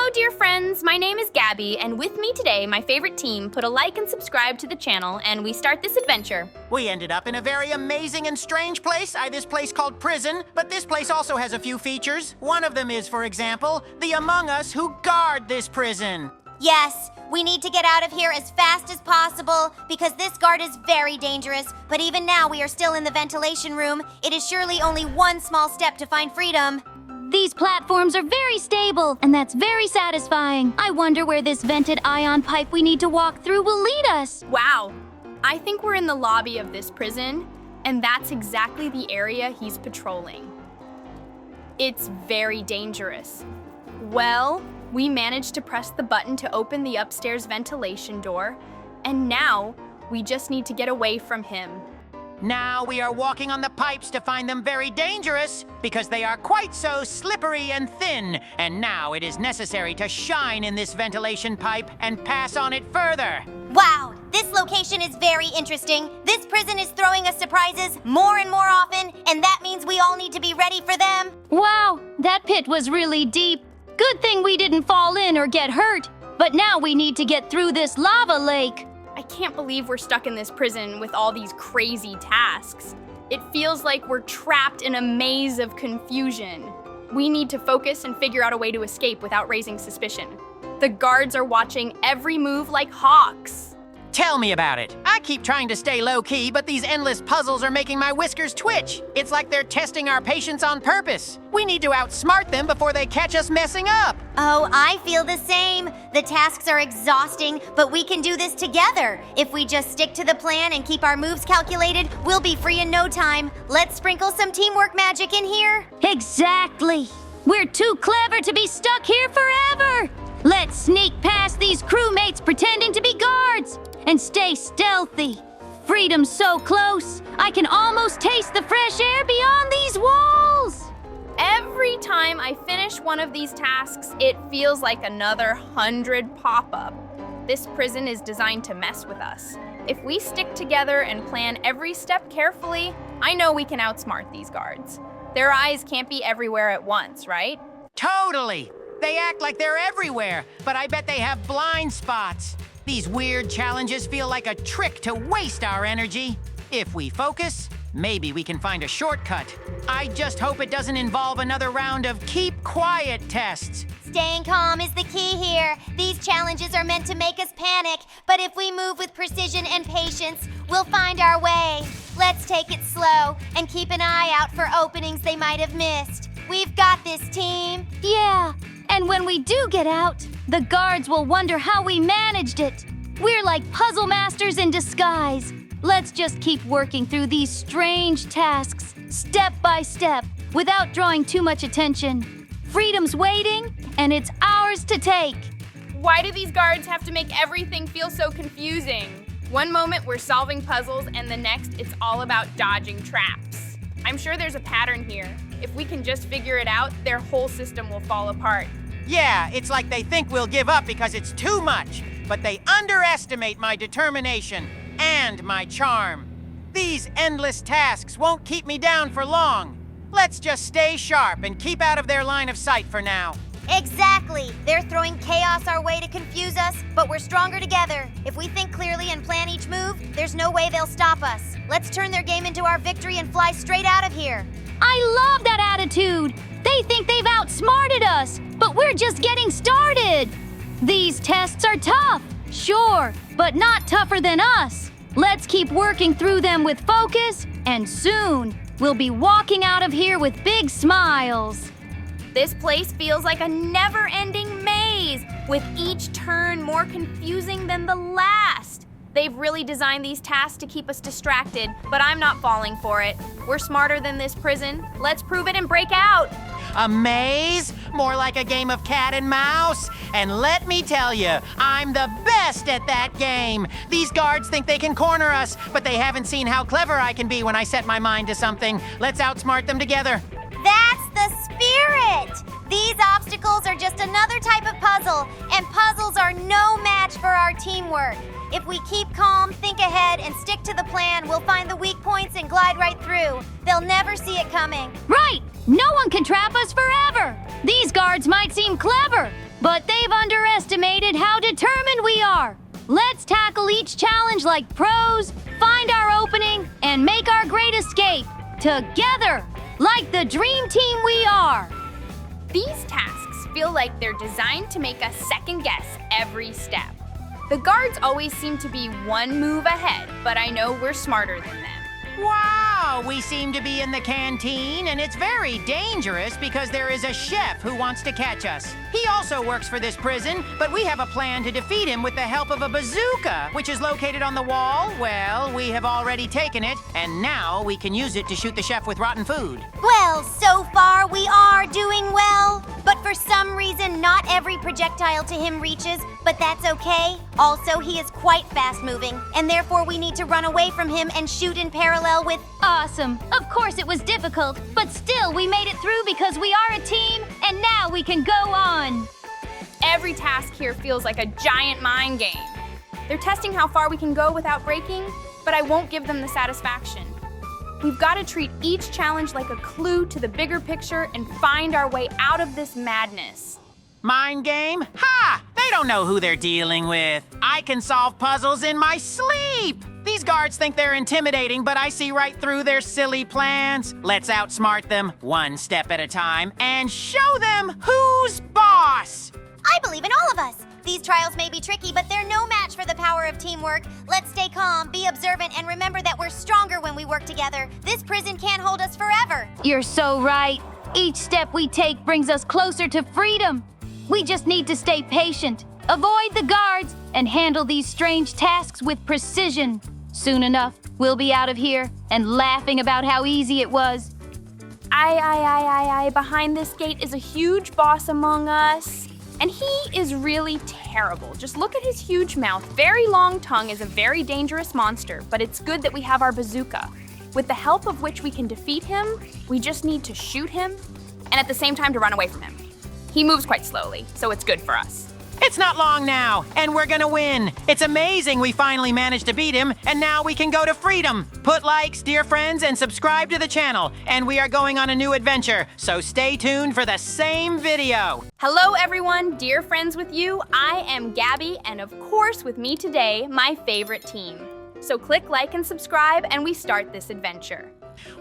Hello, dear friends. My name is Gabby, and with me today, my favorite team put a like and subscribe to the channel, and we start this adventure. We ended up in a very amazing and strange place. This place called prison, but this place also has a few features. One of them is, for example, the Among Us who guard this prison. Yes, we need to get out of here as fast as possible because this guard is very dangerous. But even now, we are still in the ventilation room. It is surely only one small step to find freedom. These platforms are very stable, and that's very satisfying. I wonder where this vented ion pipe we need to walk through will lead us. Wow, I think we're in the lobby of this prison, and that's exactly the area he's patrolling. It's very dangerous. Well, we managed to press the button to open the upstairs ventilation door, and now we just need to get away from him. Now we are walking on the pipes to find them very dangerous because they are quite so slippery and thin. And now it is necessary to shine in this ventilation pipe and pass on it further. Wow, this location is very interesting. This prison is throwing us surprises more and more often, and that means we all need to be ready for them. Wow, that pit was really deep. Good thing we didn't fall in or get hurt. But now we need to get through this lava lake. I can't believe we're stuck in this prison with all these crazy tasks. It feels like we're trapped in a maze of confusion. We need to focus and figure out a way to escape without raising suspicion. The guards are watching every move like hawks. Tell me about it. I keep trying to stay low-key, but these endless puzzles are making my whiskers twitch. It's like they're testing our patience on purpose. We need to outsmart them before they catch us messing up. Oh, I feel the same. The tasks are exhausting, but we can do this together. If we just stick to the plan and keep our moves calculated, we'll be free in no time. Let's sprinkle some teamwork magic in here. Exactly. We're too clever to be stuck here forever. Let's sneak past these crewmates pretending to be guards and stay stealthy. Freedom's so close, I can almost taste the fresh air beyond these walls. Every time I finish one of these tasks, it feels like another 100 pop up. This prison is designed to mess with us. If we stick together and plan every step carefully, I know we can outsmart these guards. Their eyes can't be everywhere at once, right? Totally. They act like they're everywhere, but I bet they have blind spots. These weird challenges feel like a trick to waste our energy. If we focus, maybe we can find a shortcut. I just hope it doesn't involve another round of keep quiet tests. Staying calm is the key here. These challenges are meant to make us panic, but if we move with precision and patience, we'll find our way. Let's take it slow and keep an eye out for openings they might have missed. We've got this, team. Yeah, and when we do get out, the guards will wonder how we managed it. We're like puzzle masters in disguise. Let's just keep working through these strange tasks, step by step, without drawing too much attention. Freedom's waiting, and it's ours to take. Why do these guards have to make everything feel so confusing? One moment we're solving puzzles, and the next it's all about dodging traps. I'm sure there's a pattern here. If we can just figure it out, their whole system will fall apart. Yeah, it's like they think we'll give up because it's too much, but they underestimate my determination and my charm. These endless tasks won't keep me down for long. Let's just stay sharp and keep out of their line of sight for now. Exactly. They're throwing chaos our way to confuse us, but we're stronger together. If we think clearly and plan each move, there's no way they'll stop us. Let's turn their game into our victory and fly straight out of here. I love that attitude. They think they've outsmarted us, but we're just getting started. These tests are tough, sure, but not tougher than us. Let's keep working through them with focus, and soon we'll be walking out of here with big smiles. This place feels like a never-ending maze, with each turn more confusing than the last. They've really designed these tasks to keep us distracted, but I'm not falling for it. We're smarter than this prison. Let's prove it and break out. A maze? More like a game of cat and mouse? And let me tell you, I'm the best at that game. These guards think they can corner us, but they haven't seen how clever I can be when I set my mind to something. Let's outsmart them together. That's the spirit! These obstacles are just another type of puzzle, and puzzles are no match for our teamwork. If we keep calm, think ahead, and stick to the plan, we'll find the weak points and glide right through. They'll never see it coming. Right! No one can trap us forever! These guards might seem clever, But they've underestimated how determined we are. Let's tackle each challenge like pros, find our opening, and make our great escape. Together, like the dream team we are. These tasks feel like they're designed to make us second guess every step. The guards always seem to be one move ahead, but I know we're smarter than them. Wow, we seem to be in the canteen, and it's very dangerous because there is a chef who wants to catch us. He also works for this prison, but we have a plan to defeat him with the help of a bazooka, which is located on the wall. Well, we have already taken it, and now we can use it to shoot the chef with rotten food. Well, so far we are doing well. But for some reason, not every projectile to him reaches, but that's okay. Also, he is quite fast-moving, and therefore we need to run away from him and shoot in parallel with... Awesome. Of course it was difficult, but still we made it through because we are a team, and now we can go on. Every task here feels like a giant mind game. They're testing how far we can go without breaking, but I won't give them the satisfaction. We've got to treat each challenge like a clue to the bigger picture and find our way out of this madness. Mind game? Ha! They don't know who they're dealing with. I can solve puzzles in my sleep. These guards think they're intimidating, but I see right through their silly plans. Let's outsmart them one step at a time and show them who's boss. I believe in all of us. These trials may be tricky, but they're no match for the power of teamwork. Let's stay calm, be observant, and remember that we're stronger when we work together. This prison can't hold us forever. You're so right. Each step we take brings us closer to freedom. We just need to stay patient, avoid the guards, and handle these strange tasks with precision. Soon enough, we'll be out of here and laughing about how easy it was. Behind this gate is a huge boss among us. And he is really terrible. Just look at his huge mouth. Very long tongue is a very dangerous monster, but it's good that we have our bazooka. With the help of which we can defeat him, we just need to shoot him, and at the same time to run away from him. He moves quite slowly, so it's good for us. It's not long now, and we're gonna win. It's amazing we finally managed to beat him, and now we can go to freedom. Put likes, dear friends, and subscribe to the channel. And we are going on a new adventure, so stay tuned for the same video. Hello everyone, dear friends with you. I am Gabby, and of course with me today, my favorite team. So click like and subscribe, and we start this adventure.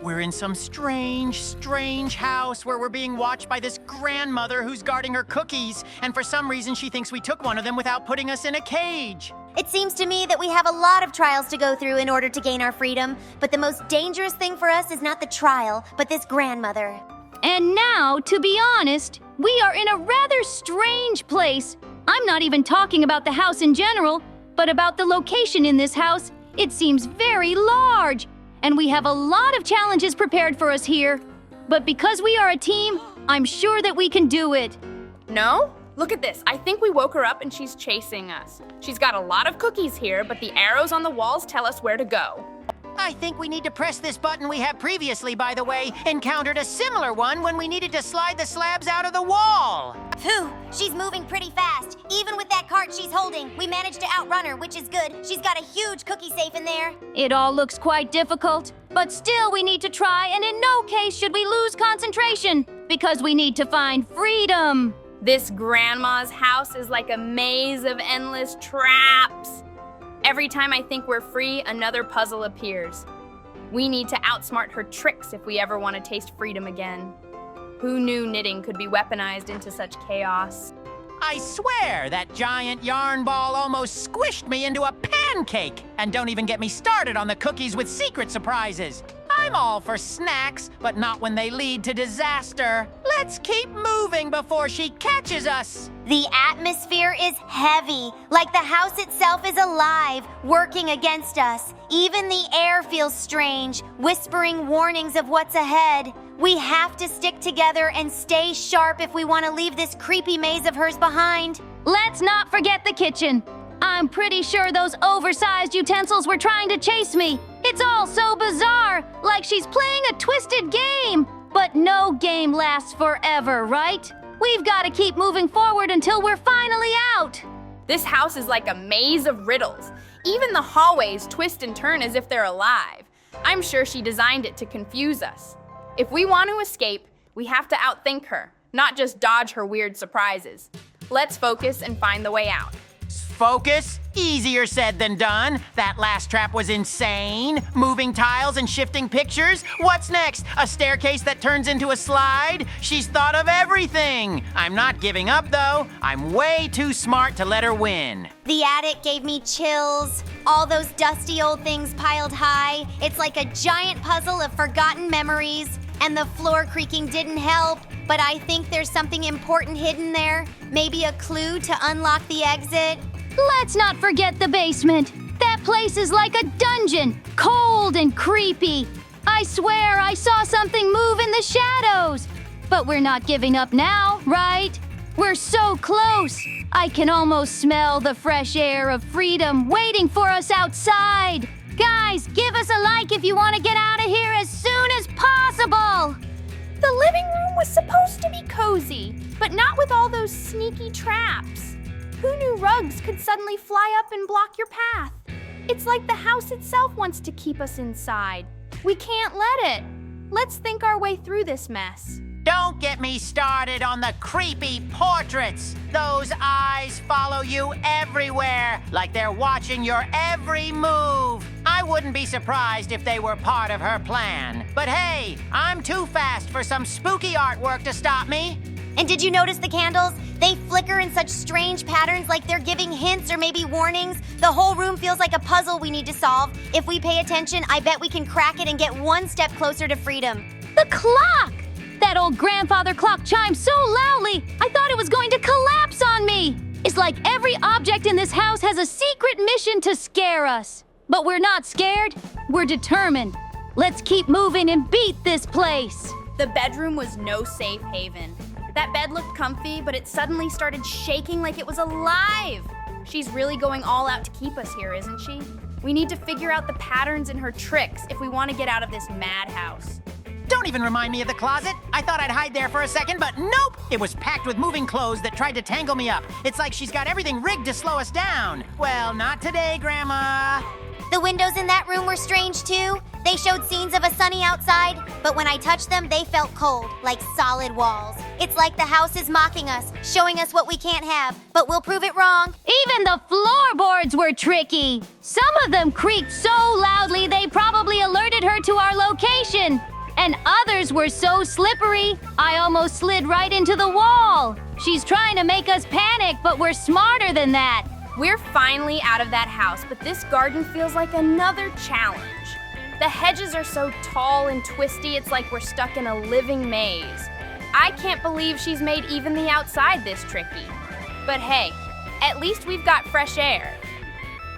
We're in some strange house where we're being watched by this grandmother who's guarding her cookies, and for some reason she thinks we took one of them without putting us in a cage. It seems to me that we have a lot of trials to go through in order to gain our freedom, but the most dangerous thing for us is not the trial, but this grandmother. And now, to be honest, we are in a rather strange place. I'm not even talking about the house in general, but about the location in this house. It seems very large. And we have a lot of challenges prepared for us here. But because we are a team, I'm sure that we can do it. No? Look at this. I think we woke her up and she's chasing us. She's got a lot of cookies here, but the arrows on the walls tell us where to go. I think we need to press this button we have previously, by the way. Encountered a similar one when we needed to slide the slabs out of the wall. Phew, she's moving pretty fast. Even with that cart she's holding, we managed to outrun her, which is good. She's got a huge cookie safe in there. It all looks quite difficult, but still we need to try, and in no case should we lose concentration, because we need to find freedom. This grandma's house is like a maze of endless traps. Every time I think we're free, another puzzle appears. We need to outsmart her tricks if we ever want to taste freedom again. Who knew knitting could be weaponized into such chaos? I swear that giant yarn ball almost squished me into a pancake. And don't even get me started on the cookies with secret surprises. I'm all for snacks, but not when they lead to disaster. Let's keep moving before she catches us. The atmosphere is heavy, like the house itself is alive, working against us. Even the air feels strange, whispering warnings of what's ahead. We have to stick together and stay sharp if we want to leave this creepy maze of hers behind. Let's not forget the kitchen. I'm pretty sure those oversized utensils were trying to chase me. It's all so bizarre, like she's playing a twisted game. But no game lasts forever, right? We've got to keep moving forward until we're finally out. This house is like a maze of riddles. Even the hallways twist and turn as if they're alive. I'm sure she designed it to confuse us. If we want to escape, we have to outthink her, not just dodge her weird surprises. Let's focus and find the way out. Focus? Easier said than done. That last trap was insane. Moving tiles and shifting pictures. What's next? A staircase that turns into a slide? She's thought of everything. I'm not giving up, though. I'm way too smart to let her win. The attic gave me chills. All those dusty old things piled high. It's like a giant puzzle of forgotten memories. And the floor creaking didn't help. But I think there's something important hidden there. Maybe a clue to unlock the exit. Let's not forget the basement. That place is like a dungeon, cold and creepy. I swear I saw something move in the shadows. But we're not giving up now, right? We're so close. I can almost smell the fresh air of freedom waiting for us outside. Guys, give us a like if you want to get out of here as soon as possible. The living room was supposed to be cozy, but not with all those sneaky traps. Who knew rugs could suddenly fly up and block your path? It's like the house itself wants to keep us inside. We can't let it. Let's think our way through this mess. Don't get me started on the creepy portraits. Those eyes follow you everywhere, like they're watching your every move. I wouldn't be surprised if they were part of her plan. But hey, I'm too fast for some spooky artwork to stop me. And did you notice the candles? They flicker in such strange patterns, like they're giving hints or maybe warnings. The whole room feels like a puzzle we need to solve. If we pay attention, I bet we can crack it and get one step closer to freedom. The clock! That old grandfather clock chimes so loudly, I thought it was going to collapse on me. It's like every object in this house has a secret mission to scare us. But we're not scared. We're determined. Let's keep moving and beat this place. The bedroom was no safe haven. That bed looked comfy, but it suddenly started shaking like it was alive. She's really going all out to keep us here, isn't she? We need to figure out the patterns in her tricks if we want to get out of this madhouse. Don't even remind me of the closet. I thought I'd hide there for a second, but nope! It was packed with moving clothes that tried to tangle me up. It's like she's got everything rigged to slow us down. Well, not today, Grandma. The windows in that room were strange too. They showed scenes of a sunny outside, but when I touched them, they felt cold, like solid walls. It's like the house is mocking us, showing us what we can't have, but we'll prove it wrong. Even the floorboards were tricky. Some of them creaked so loudly they probably alerted her to our location. And others were so slippery, I almost slid right into the wall. She's trying to make us panic, but we're smarter than that. We're finally out of that house, but this garden feels like another challenge. The hedges are so tall and twisty, it's like we're stuck in a living maze. I can't believe she's made even the outside this tricky. But hey, at least we've got fresh air.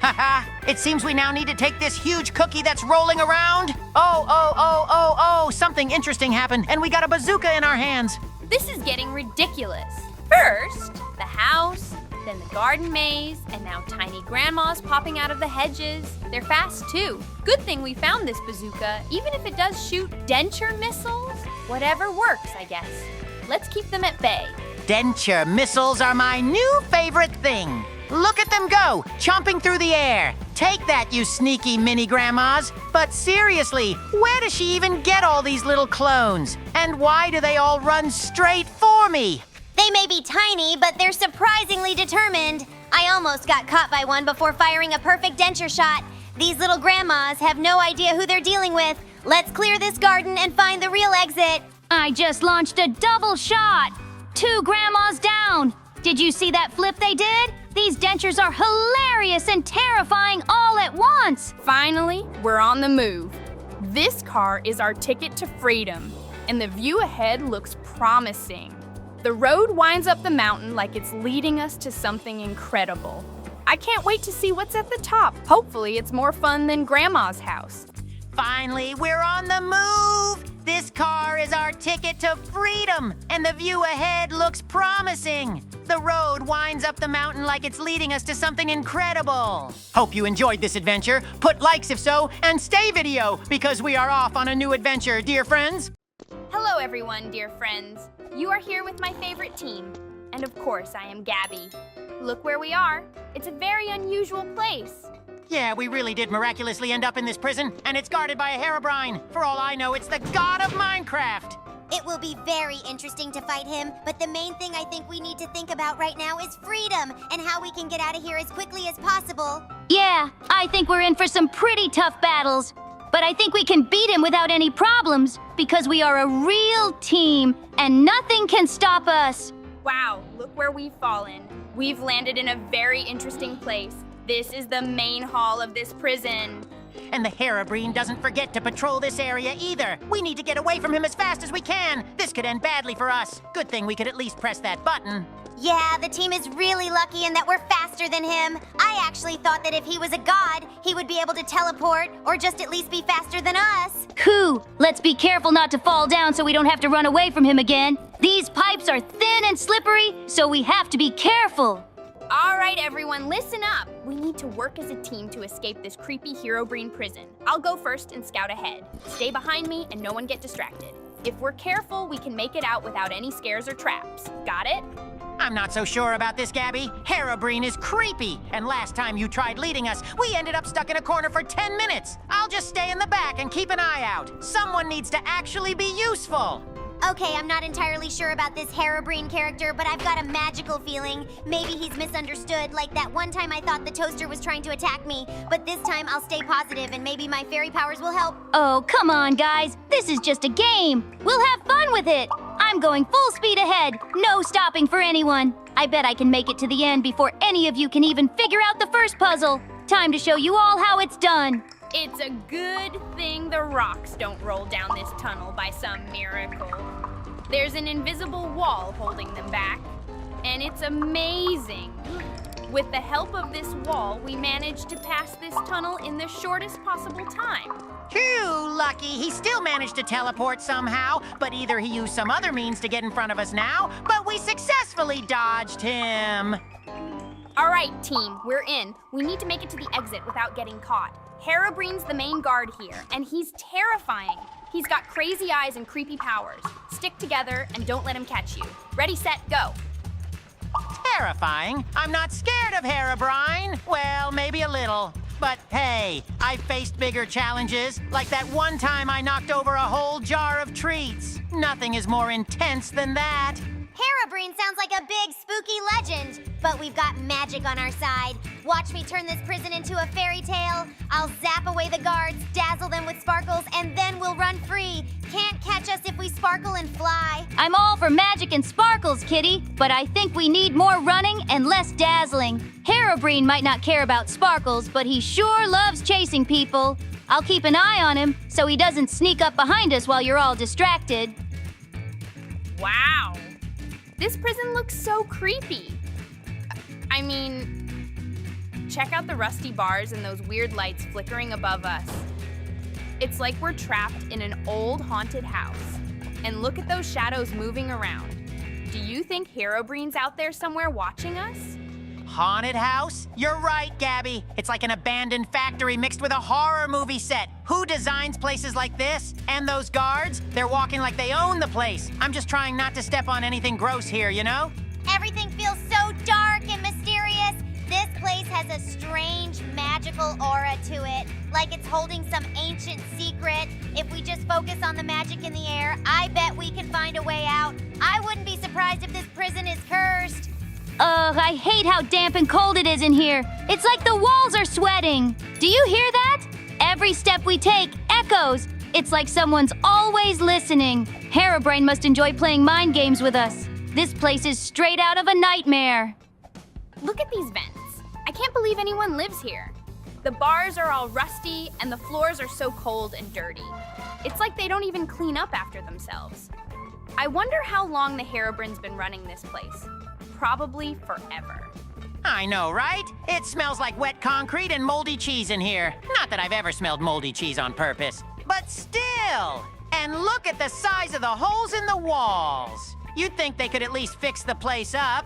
Haha, it seems we now need to take this huge cookie that's rolling around. Oh, something interesting happened, and we got a bazooka in our hands. This is getting ridiculous. First, the house, then the garden maze, and now tiny grandmas popping out of the hedges. They're fast too. Good thing we found this bazooka, even if it does shoot denture missiles. Whatever works, I guess. Let's keep them at bay. Denture missiles are my new favorite thing. Look at them go, chomping through the air. Take that, you sneaky mini grandmas. But seriously, where does she even get all these little clones? And why do they all run straight for me? They may be tiny, but they're surprisingly determined. I almost got caught by one before firing a perfect denture shot. These little grandmas have no idea who they're dealing with. Let's clear this garden and find the real exit. I just launched a double shot. 2 grandmas down. Did you see that flip they did? These dentures are hilarious and terrifying all at once. Finally, we're on the move. This car is our ticket to freedom, and the view ahead looks promising. The road winds up the mountain like it's leading us to something incredible. I can't wait to see what's at the top. Hopefully, it's more fun than Grandma's house. Finally, we're on the move! This car is our ticket to freedom, and the view ahead looks promising. The road winds up the mountain like it's leading us to something incredible. Hope you enjoyed this adventure. Put likes if so, and stay video, because we are off on a new adventure, dear friends. Hello, everyone, dear friends. You are here with my favorite team. And of course, I am Gabby. Look where we are. It's a very unusual place. Yeah, we really did miraculously end up in this prison, and it's guarded by a Herobrine. For all I know, it's the god of Minecraft. It will be very interesting to fight him, but the main thing I think we need to think about right now is freedom and how we can get out of here as quickly as possible. Yeah, I think we're in for some pretty tough battles. But I think we can beat him without any problems because we are a real team and nothing can stop us. Wow, look where we've fallen. We've landed in a very interesting place. This is the main hall of this prison. And the Herobrine doesn't forget to patrol this area either. We need to get away from him as fast as we can. This could end badly for us. Good thing we could at least press that button. Yeah, the team is really lucky in that we're faster than him. I actually thought that if he was a god, he would be able to teleport or just at least be faster than us. Whew, let's be careful not to fall down so we don't have to run away from him again. These pipes are thin and slippery, so we have to be careful. All right, everyone, listen up. We need to work as a team to escape this creepy Herobrine prison. I'll go first and scout ahead. Stay behind me and no one get distracted. If we're careful, we can make it out without any scares or traps. Got it? I'm not so sure about this, Gabby. Herobrine is creepy. And last time you tried leading us, we ended up stuck in a corner for 10 minutes. I'll just stay in the back and keep an eye out. Someone needs to actually be useful. Okay, I'm not entirely sure about this Herobrine character, but I've got a magical feeling. Maybe he's misunderstood, like that one time I thought the toaster was trying to attack me. But this time I'll stay positive and maybe my fairy powers will help. Oh, come on, guys. This is just a game. We'll have fun with it. I'm going full speed ahead. No stopping for anyone. I bet I can make it to the end before any of you can even figure out the first puzzle. Time to show you all how it's done. It's a good thing the rocks don't roll down this tunnel by some miracle. There's an invisible wall holding them back, and it's amazing. With the help of this wall, we managed to pass this tunnel in the shortest possible time. Phew, lucky. He still managed to teleport somehow, but either he used some other means to get in front of us now, but we successfully dodged him. All right, team, we're in. We need to make it to the exit without getting caught. Herobrine's the main guard here, and he's terrifying. He's got crazy eyes and creepy powers. Stick together and don't let him catch you. Ready, set, go. Terrifying? I'm not scared of Herobrine. Well, maybe a little. But hey, I've faced bigger challenges, like that one time I knocked over a whole jar of treats. Nothing is more intense than that. Herobrine sounds like a big, spooky legend, but we've got magic on our side. Watch me turn this prison into a fairy tale. I'll zap away the guards, dazzle them with sparkles, and then we'll run free. Can't catch us if we sparkle and fly. I'm all for magic and sparkles, Kitty, but I think we need more running and less dazzling. Herobrine might not care about sparkles, but he sure loves chasing people. I'll keep an eye on him so he doesn't sneak up behind us while you're all distracted. Wow. This prison looks so creepy. I mean, check out the rusty bars and those weird lights flickering above us. It's like we're trapped in an old haunted house. And look at those shadows moving around. Do you think Herobrine's out there somewhere watching us? Haunted house? You're right, Gabby. It's like an abandoned factory mixed with a horror movie set. Who designs places like this? And those guards? They're walking like they own the place. I'm just trying not to step on anything gross here, you know? Everything feels so dark and mysterious. This place has a strange, magical aura to it, like it's holding some ancient secret. If we just focus on the magic in the air, I bet we can find a way out. I wouldn't be surprised if this prison is cursed. Ugh, I hate how damp and cold it is in here. It's like the walls are sweating. Do you hear that? Every step we take echoes. It's like someone's always listening. Herobrine must enjoy playing mind games with us. This place is straight out of a nightmare. Look at these vents. I can't believe anyone lives here. The bars are all rusty and the floors are so cold and dirty. It's like they don't even clean up after themselves. I wonder how long the Herobrine's been running this place. Probably forever. I know, right? It smells like wet concrete and moldy cheese in here. Not that I've ever smelled moldy cheese on purpose, but still. And look at the size of the holes in the walls. You'd think they could at least fix the place up.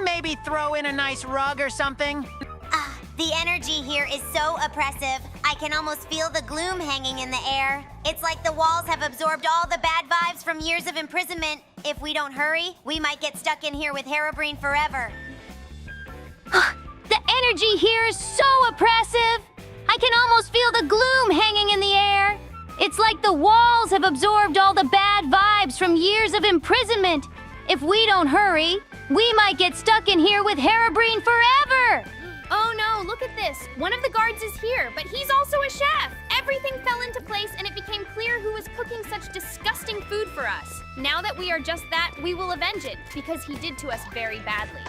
Maybe throw in a nice rug or something. The energy here is so oppressive. I can almost feel the gloom hanging in the air. It's like the walls have absorbed all the bad vibes from years of imprisonment. If we don't hurry, we might get stuck in here with Herobrine forever. The energy here is so oppressive. I can almost feel the gloom hanging in the air. It's like the walls have absorbed all the bad vibes from years of imprisonment. If we don't hurry, we might get stuck in here with Herobrine forever! Oh no, look at this. One of the guards is here, but he's also a chef. Everything fell into place and it became clear who was cooking such disgusting food for us. Now that we are just that, we will avenge it, because he did to us very badly.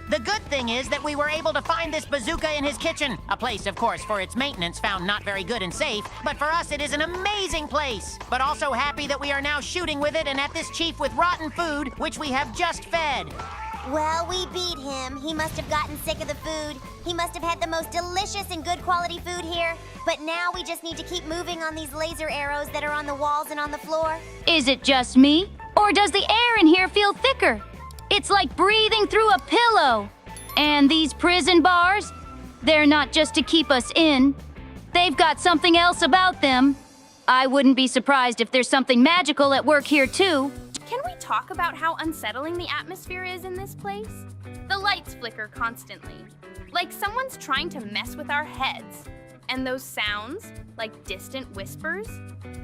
The good thing is that we were able to find this bazooka in his kitchen. A place, of course, for its maintenance found not very good and safe, but for us it is an amazing place. But also happy that we are now shooting with it and at this chief with rotten food, which we have just fed. Well, we beat him. He must have gotten sick of the food. He must have had the most delicious and good quality food here. But now we just need to keep moving on these laser arrows that are on the walls and on the floor. Is it just me? Or does the air in here feel thicker? It's like breathing through a pillow. And these prison bars? They're not just to keep us in. They've got something else about them. I wouldn't be surprised if there's something magical at work here too. Can we talk about how unsettling the atmosphere is in this place? The lights flicker constantly, like someone's trying to mess with our heads. And those sounds, like distant whispers,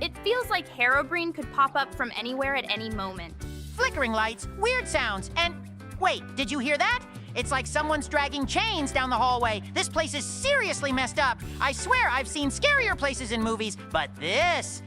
it feels like Herobrine could pop up from anywhere at any moment. Flickering lights, weird sounds, and wait, did you hear that? It's like someone's dragging chains down the hallway. This place is seriously messed up. I swear I've seen scarier places in movies, but this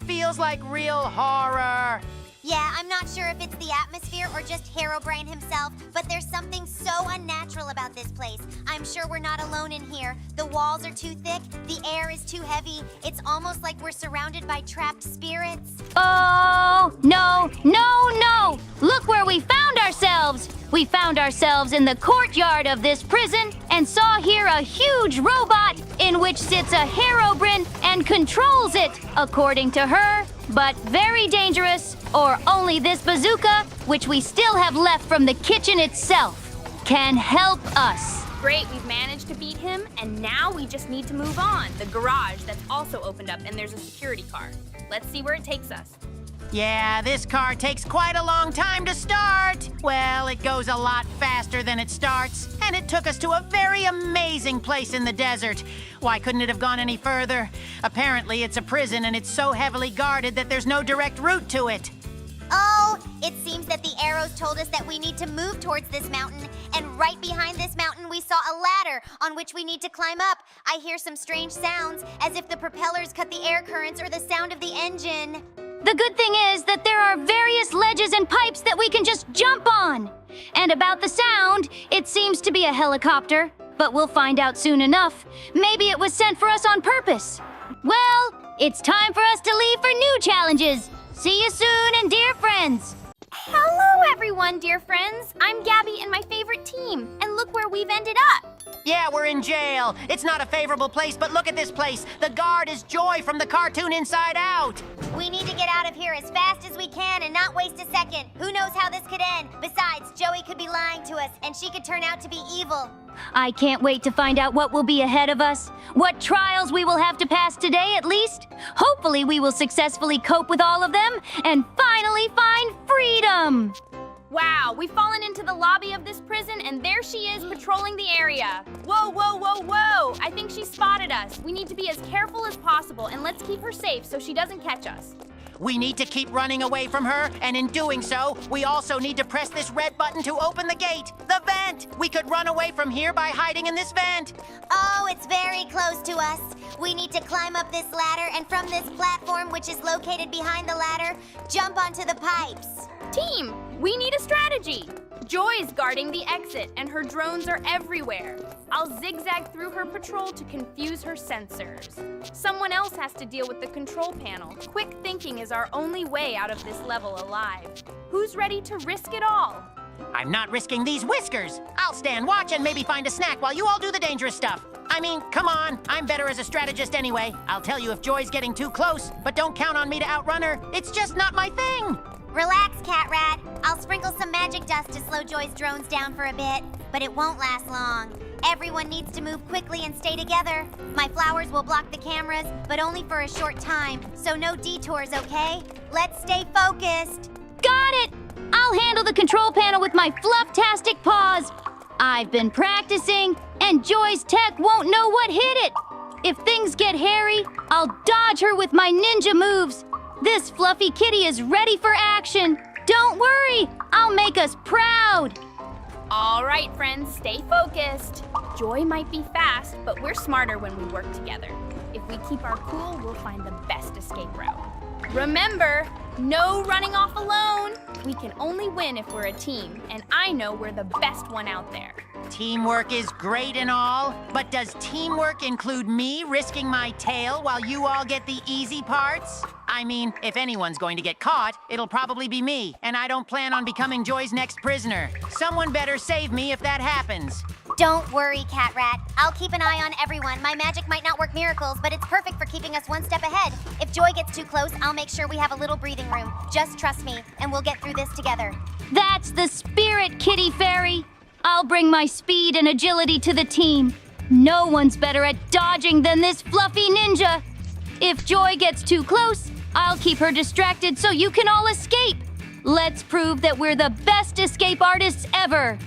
feels like real horror. Yeah, I'm not sure if it's the atmosphere or just Herobrine himself, but there's something so unnatural about this place. I'm sure we're not alone in here. The walls are too thick, the air is too heavy. It's almost like we're surrounded by trapped spirits. Oh, no, no, no! Look where we found ourselves! We found ourselves in the courtyard of this prison and saw here a huge robot in which sits a Herobrine and controls it, according to her, but very dangerous, or only this bazooka, which we still have left from the kitchen itself, can help us. Great, we've managed to beat him, and now we just need to move on. The garage that's also opened up, and there's a security car. Let's see where it takes us. Yeah, this car takes quite a long time to start. Well, it goes a lot faster than it starts, and it took us to a very amazing place in the desert. Why couldn't it have gone any further? Apparently, it's a prison, and it's so heavily guarded that there's no direct route to it. Oh, it seems that the arrows told us that we need to move towards this mountain, and right behind this mountain we saw a ladder on which we need to climb up. I hear some strange sounds, as if the propellers cut the air currents or the sound of the engine. The good thing is that there are various ledges and pipes that we can just jump on. And about the sound, it seems to be a helicopter, but we'll find out soon enough. Maybe it was sent for us on purpose. Well, it's time for us to leave for new challenges. See you soon, and dear friends. Hello, everyone, dear friends. I'm Gabby and my favorite team, and look where we've ended up. Yeah, we're in jail. It's not a favorable place, but look at this place. The guard is Joy from the cartoon Inside Out. We need to get out of here as fast as we can and not waste a second. Who knows how this could end? Besides, Joey could be lying to us, and she could turn out to be evil. I can't wait to find out what will be ahead of us, what trials we will have to pass today at least. Hopefully we will successfully cope with all of them and finally find freedom. Wow, we've fallen into the lobby of this prison, and there she is patrolling the area. Whoa, whoa, whoa, whoa! I think she spotted us. We need to be as careful as possible, and let's keep her safe so she doesn't catch us. We need to keep running away from her, and in doing so, we also need to press this red button to open the gate, the vent. We could run away from here by hiding in this vent. Oh, it's very close to us. We need to climb up this ladder, and from this platform, which is located behind the ladder, jump onto the pipes. Team, we need a strategy. Joy's guarding the exit, and her drones are everywhere. I'll zigzag through her patrol to confuse her sensors. Someone else has to deal with the control panel. Quick thinking is our only way out of this level alive. Who's ready to risk it all? I'm not risking these whiskers. I'll stand watch and maybe find a snack while you all do the dangerous stuff. I mean, come on. I'm better as a strategist anyway. I'll tell you if Joy's getting too close, but don't count on me to outrun her. It's just not my thing. Relax, CatRat. I'll sprinkle some magic dust to slow Joy's drones down for a bit, but it won't last long. Everyone needs to move quickly and stay together. My flowers will block the cameras, but only for a short time, so no detours, okay? Let's stay focused. Got it! I'll handle the control panel with my fluff-tastic paws. I've been practicing, and Joy's tech won't know what hit it. If things get hairy, I'll dodge her with my ninja moves. This fluffy kitty is ready for action. Don't worry, I'll make us proud. All right, friends, stay focused. Joy might be fast, but we're smarter when we work together. If we keep our cool, we'll find the best escape route. Remember, no running off alone. We can only win if we're a team, and I know we're the best one out there. Teamwork is great and all, but does teamwork include me risking my tail while you all get the easy parts? I mean, if anyone's going to get caught, it'll probably be me, and I don't plan on becoming Joy's next prisoner. Someone better save me if that happens. Don't worry, CatRat. I'll keep an eye on everyone. My magic might not work miracles, but it's perfect for keeping us one step ahead. If Joy gets too close, I'll make sure we have a little breathing room. Just trust me, and we'll get through this together. That's the spirit, Kitty Fairy. I'll bring my speed and agility to the team. No one's better at dodging than this fluffy ninja. If Joy gets too close, I'll keep her distracted so you can all escape. Let's prove that we're the best escape artists ever.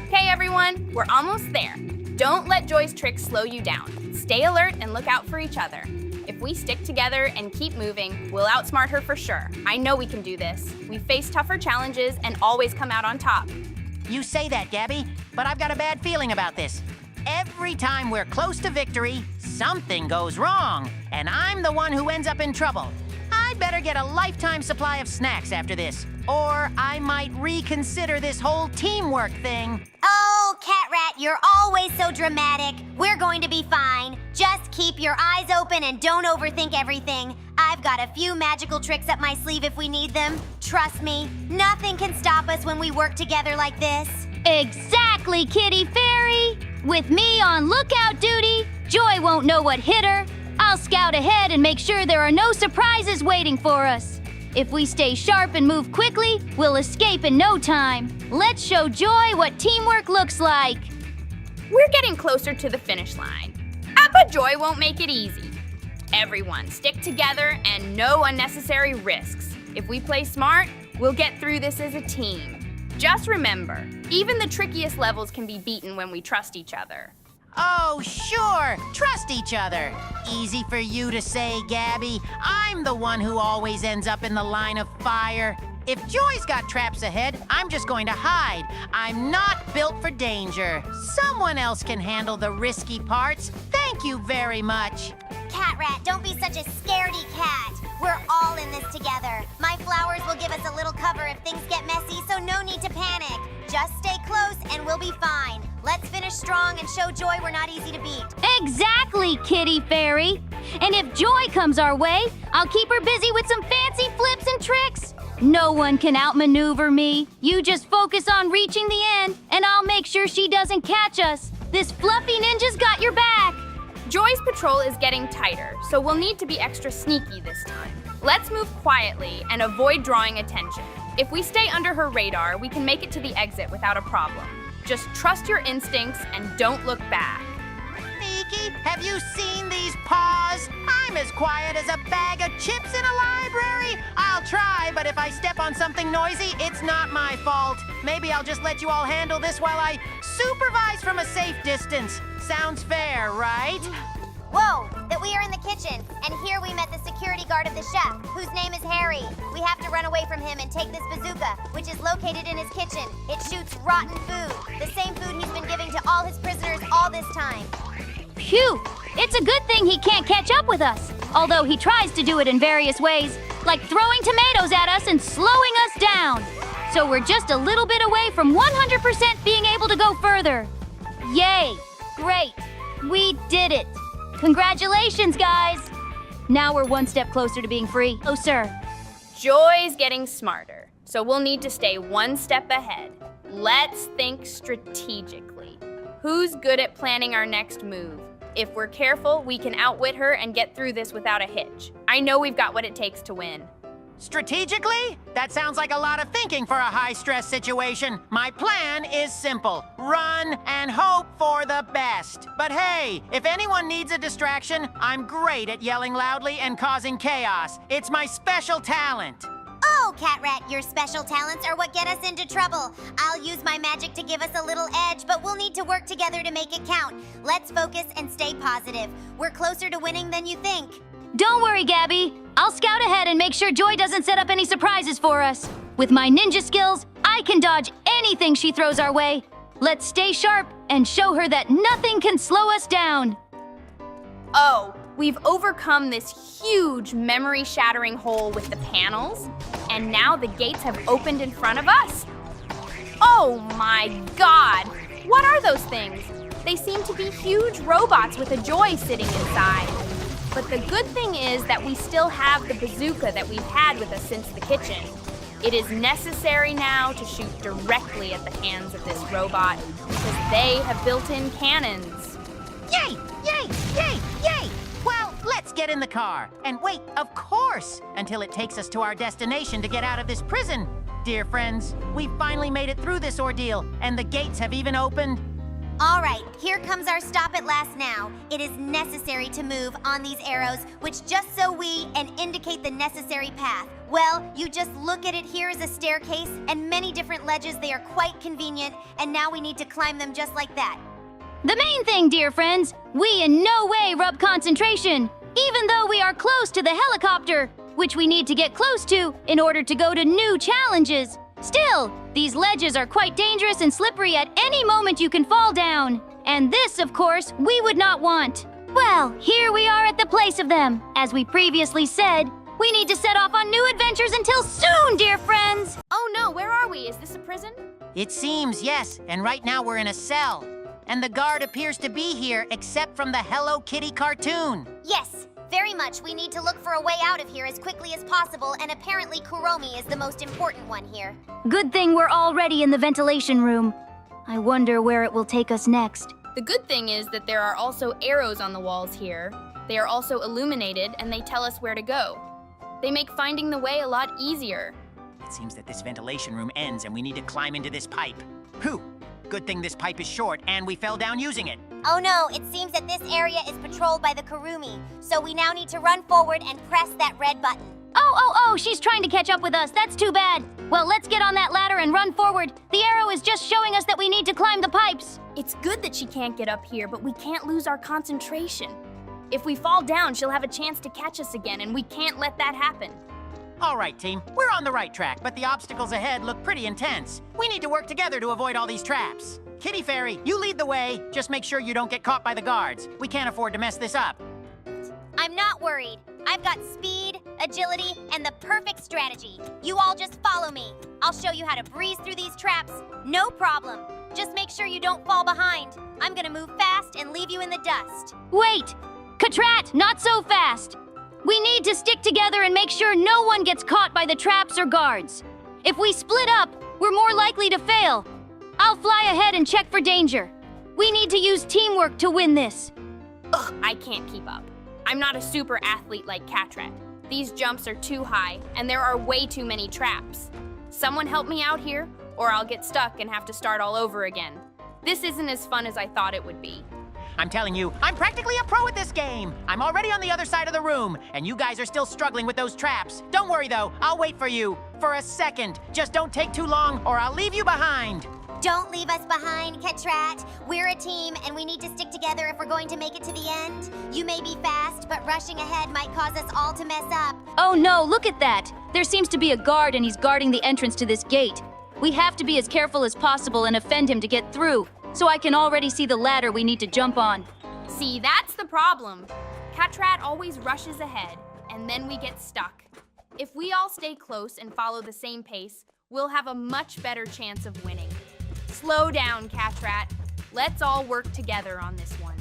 Okay, everyone, we're almost there. Don't let Joy's tricks slow you down. Stay alert and look out for each other. If we stick together and keep moving, we'll outsmart her for sure. I know we can do this. We face tougher challenges and always come out on top. You say that, Gabby, but I've got a bad feeling about this. Every time we're close to victory, something goes wrong, and I'm the one who ends up in trouble. I'd better get a lifetime supply of snacks after this, or I might reconsider this whole teamwork thing. Oh, CatRat, you're always so dramatic. We're going to be fine. Just keep your eyes open and don't overthink everything. I've got a few magical tricks up my sleeve if we need them. Trust me, nothing can stop us when we work together like this. Exactly, Kitty Fairy. With me on lookout duty, Joy won't know what hit her. I'll scout ahead and make sure there are no surprises waiting for us. If we stay sharp and move quickly, we'll escape in no time. Let's show Joy what teamwork looks like. We're getting closer to the finish line. But Joy won't make it easy. Everyone, stick together and no unnecessary risks. If we play smart, we'll get through this as a team. Just remember, even the trickiest levels can be beaten when we trust each other. Oh, sure, trust each other. Easy for you to say, Gabby. I'm the one who always ends up in the line of fire. If Joy's got traps ahead, I'm just going to hide. I'm not built for danger. Someone else can handle the risky parts. Thank you very much. CatRat, don't be such a scaredy cat. We're all in this together. My flowers will give us a little cover if things get messy, so no need to panic. Just stay close and we'll be fine. Let's finish strong and show Joy we're not easy to beat. Exactly, Kitty Fairy. And if Joy comes our way, I'll keep her busy with some fancy flips and tricks. No one can outmaneuver me. You just focus on reaching the end, and I'll make sure she doesn't catch us. This fluffy ninja's got your back. Joy's patrol is getting tighter, so we'll need to be extra sneaky this time. Let's move quietly and avoid drawing attention. If we stay under her radar, we can make it to the exit without a problem. Just trust your instincts and don't look back. Nikki, have you seen these paws? I'm as quiet as a bag of chips in a library. I'll try, but if I step on something noisy, it's not my fault. Maybe I'll just let you all handle this while I supervise from a safe distance. Sounds fair, right? Whoa, that we are in the kitchen, and here we met the security guard of the chef, whose name is Harry. We have to run away from him and take this bazooka, which is located in his kitchen. It shoots rotten food, the same food he's been giving to all his prisoners all this time. Phew! It's a good thing he can't catch up with us, although he tries to do it in various ways, like throwing tomatoes at us and slowing us down. So we're just a little bit away from 100% being able to go further. Yay! Great! We did it! Congratulations, guys! Now we're one step closer to being free. Oh, sir. Joy's getting smarter, so we'll need to stay one step ahead. Let's think strategically. Who's good at planning our next move? If we're careful, we can outwit her and get through this without a hitch. I know we've got what it takes to win. Strategically? That sounds like a lot of thinking for a high-stress situation. My plan is simple. Run and hope for the best. But hey, if anyone needs a distraction, I'm great at yelling loudly and causing chaos. It's my special talent. Oh, CatRat, your special talents are what get us into trouble. I'll use my magic to give us a little edge, but we'll need to work together to make it count. Let's focus and stay positive. We're closer to winning than you think. Don't worry, Gabby. I'll scout ahead and make sure Joy doesn't set up any surprises for us. With my ninja skills, I can dodge anything she throws our way. Let's stay sharp and show her that nothing can slow us down. Oh, we've overcome this huge memory-shattering hole with the panels, and now the gates have opened in front of us. Oh my God! What are those things? They seem to be huge robots with a Joy sitting inside. But the good thing is that we still have the bazooka that we've had with us since the kitchen. It is necessary now to shoot directly at the hands of this robot because they have built-in cannons. Yay! Yay! Yay! Yay! Well, let's get in the car. And wait, of course, until it takes us to our destination to get out of this prison. Dear friends, we've finally made it through this ordeal, and the gates have even opened. All right, here comes our stop at last now. It is necessary to move on these arrows, which just so we and indicate the necessary path. Well, you just look at it. Here is a staircase and many different ledges. They are quite convenient, and now we need to climb them just like that. The main thing, dear friends, we in no way rub concentration, even though we are close to the helicopter, which we need to get close to in order to go to new challenges. Still, these ledges are quite dangerous and slippery. At any moment you can fall down. And this, of course, we would not want. Well, here we are at the place of them. As we previously said, we need to set off on new adventures until soon, dear friends! Oh no, where are we? Is this a prison? It seems, yes, and right now we're in a cell. And the guard appears to be here, except from the Hello Kitty cartoon. Yes, very much. We need to look for a way out of here as quickly as possible, and apparently Kuromi is the most important one here. Good thing we're already in the ventilation room. I wonder where it will take us next. The good thing is that there are also arrows on the walls here. They are also illuminated, and they tell us where to go. They make finding the way a lot easier. It seems that this ventilation room ends and we need to climb into this pipe. Whew! Good thing this pipe is short and we fell down using it. Oh no, it seems that this area is patrolled by the Kuromi, so we now need to run forward and press that red button. Oh, she's trying to catch up with us. That's too bad. Well, let's get on that ladder and run forward. The arrow is just showing us that we need to climb the pipes. It's good that she can't get up here, but we can't lose our concentration. If we fall down, she'll have a chance to catch us again, and we can't let that happen. All right, team, we're on the right track, but the obstacles ahead look pretty intense. We need to work together to avoid all these traps. Kitty Fairy, you lead the way. Just make sure you don't get caught by the guards. We can't afford to mess this up. I'm not worried. I've got speed, agility, and the perfect strategy. You all just follow me. I'll show you how to breeze through these traps. No problem. Just make sure you don't fall behind. I'm gonna move fast and leave you in the dust. Wait! CatRat, not so fast! We need to stick together and make sure no one gets caught by the traps or guards. If we split up, we're more likely to fail. I'll fly ahead and check for danger. We need to use teamwork to win this. Ugh, I can't keep up. I'm not a super athlete like CatRat. These jumps are too high, and there are way too many traps. Someone help me out here, or I'll get stuck and have to start all over again. This isn't as fun as I thought it would be. I'm telling you, I'm practically a pro at this game. I'm already on the other side of the room, and you guys are still struggling with those traps. Don't worry, though. I'll wait for you. For a second. Just don't take too long, or I'll leave you behind. Don't leave us behind, CatRat. We're a team, and we need to stick together if we're going to make it to the end. You may be fast, but rushing ahead might cause us all to mess up. Oh no, look at that! There seems to be a guard and he's guarding the entrance to this gate. We have to be as careful as possible and offend him to get through, so I can already see the ladder we need to jump on. See, that's the problem. CatRat always rushes ahead, and then we get stuck. If we all stay close and follow the same pace, we'll have a much better chance of winning. Slow down, CatRat. Let's all work together on this one.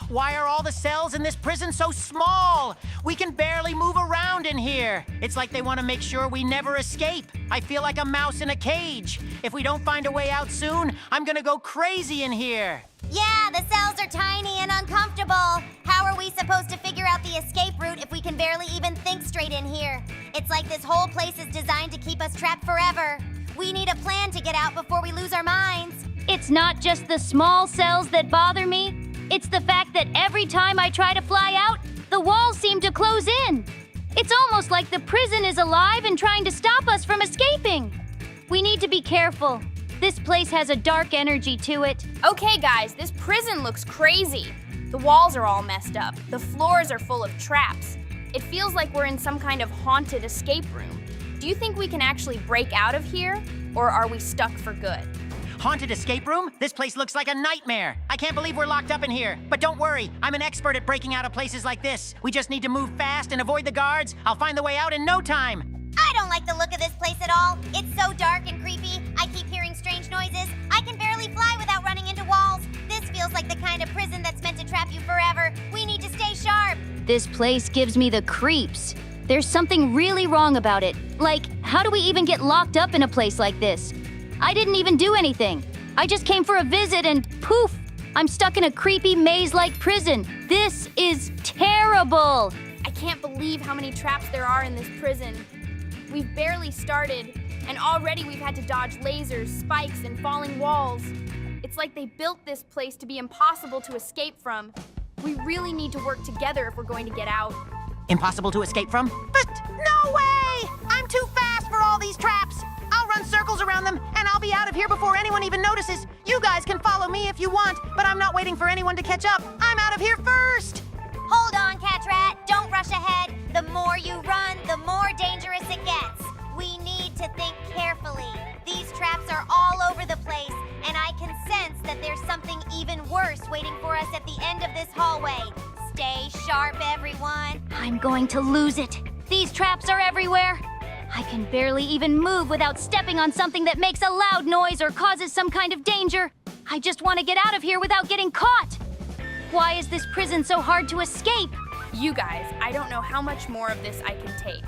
Why are all the cells in this prison so small? We can barely move around in here. It's like they want to make sure we never escape. I feel like a mouse in a cage. If we don't find a way out soon, I'm gonna go crazy in here. Yeah, the cells are tiny and uncomfortable. How are we supposed to figure out the escape route if we can barely even think straight in here? It's like this whole place is designed to keep us trapped forever. We need a plan to get out before we lose our minds. It's not just the small cells that bother me. It's the fact that every time I try to fly out, the walls seem to close in. It's almost like the prison is alive and trying to stop us from escaping. We need to be careful. This place has a dark energy to it. Okay, guys, this prison looks crazy. The walls are all messed up. The floors are full of traps. It feels like we're in some kind of haunted escape room. Do you think we can actually break out of here, or are we stuck for good? Haunted escape room? This place looks like a nightmare. I can't believe we're locked up in here. But don't worry, I'm an expert at breaking out of places like this. We just need to move fast and avoid the guards. I'll find the way out in no time. I don't like the look of this place at all. It's so dark and creepy. I keep hearing strange noises. I can barely fly without running into walls. This feels like the kind of prison that's meant to trap you forever. We need to stay sharp. This place gives me the creeps. There's something really wrong about it. Like, how do we even get locked up in a place like this? I didn't even do anything. I just came for a visit and poof, I'm stuck in a creepy maze-like prison. This is terrible. I can't believe how many traps there are in this prison. We've barely started, and already we've had to dodge lasers, spikes, and falling walls. It's like they built this place to be impossible to escape from. We really need to work together if we're going to get out. Impossible to escape from? But no way! I'm too fast for all these traps. I'll run circles around them, and I'll be out of here before anyone even notices. You guys can follow me if you want, but I'm not waiting for anyone to catch up. I'm out of here first! Hold on, CatRat. Don't rush ahead. The more you run, the more dangerous it gets. We need to think carefully. These traps are all over the place, and I can sense that there's something even worse waiting for us at the end of this hallway. Stay sharp, everyone. I'm going to lose it. These traps are everywhere. I can barely even move without stepping on something that makes a loud noise or causes some kind of danger. I just want to get out of here without getting caught. Why is this prison so hard to escape? You guys, I don't know how much more of this I can take.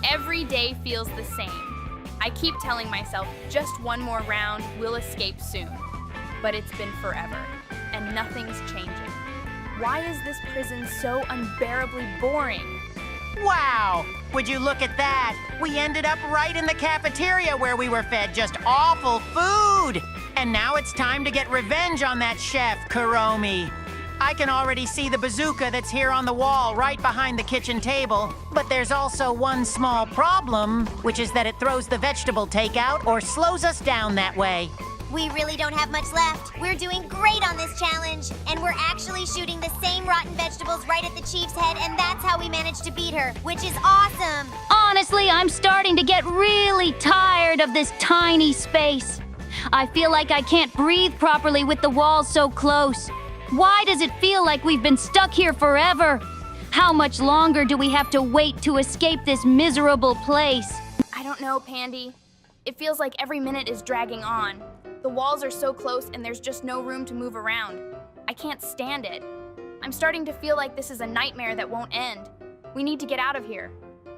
Every day feels the same. I keep telling myself just one more round, we'll escape soon. But it's been forever, and nothing's changing. Why is this prison so unbearably boring? Wow! Would you look at that? We ended up right in the cafeteria where we were fed just awful food! And now it's time to get revenge on that chef, Kuromi. I can already see the bazooka that's here on the wall right behind the kitchen table. But there's also one small problem, which is that it throws the vegetable takeout or slows us down that way. We really don't have much left. We're doing great on this challenge, and we're actually shooting the same rotten vegetables right at the chief's head, and that's how we managed to beat her, which is awesome. Honestly, I'm starting to get really tired of this tiny space. I feel like I can't breathe properly with the walls so close. Why does it feel like we've been stuck here forever? How much longer do we have to wait to escape this miserable place? I don't know, Pandy. It feels like every minute is dragging on. The walls are so close and there's just no room to move around. I can't stand it. I'm starting to feel like this is a nightmare that won't end. We need to get out of here.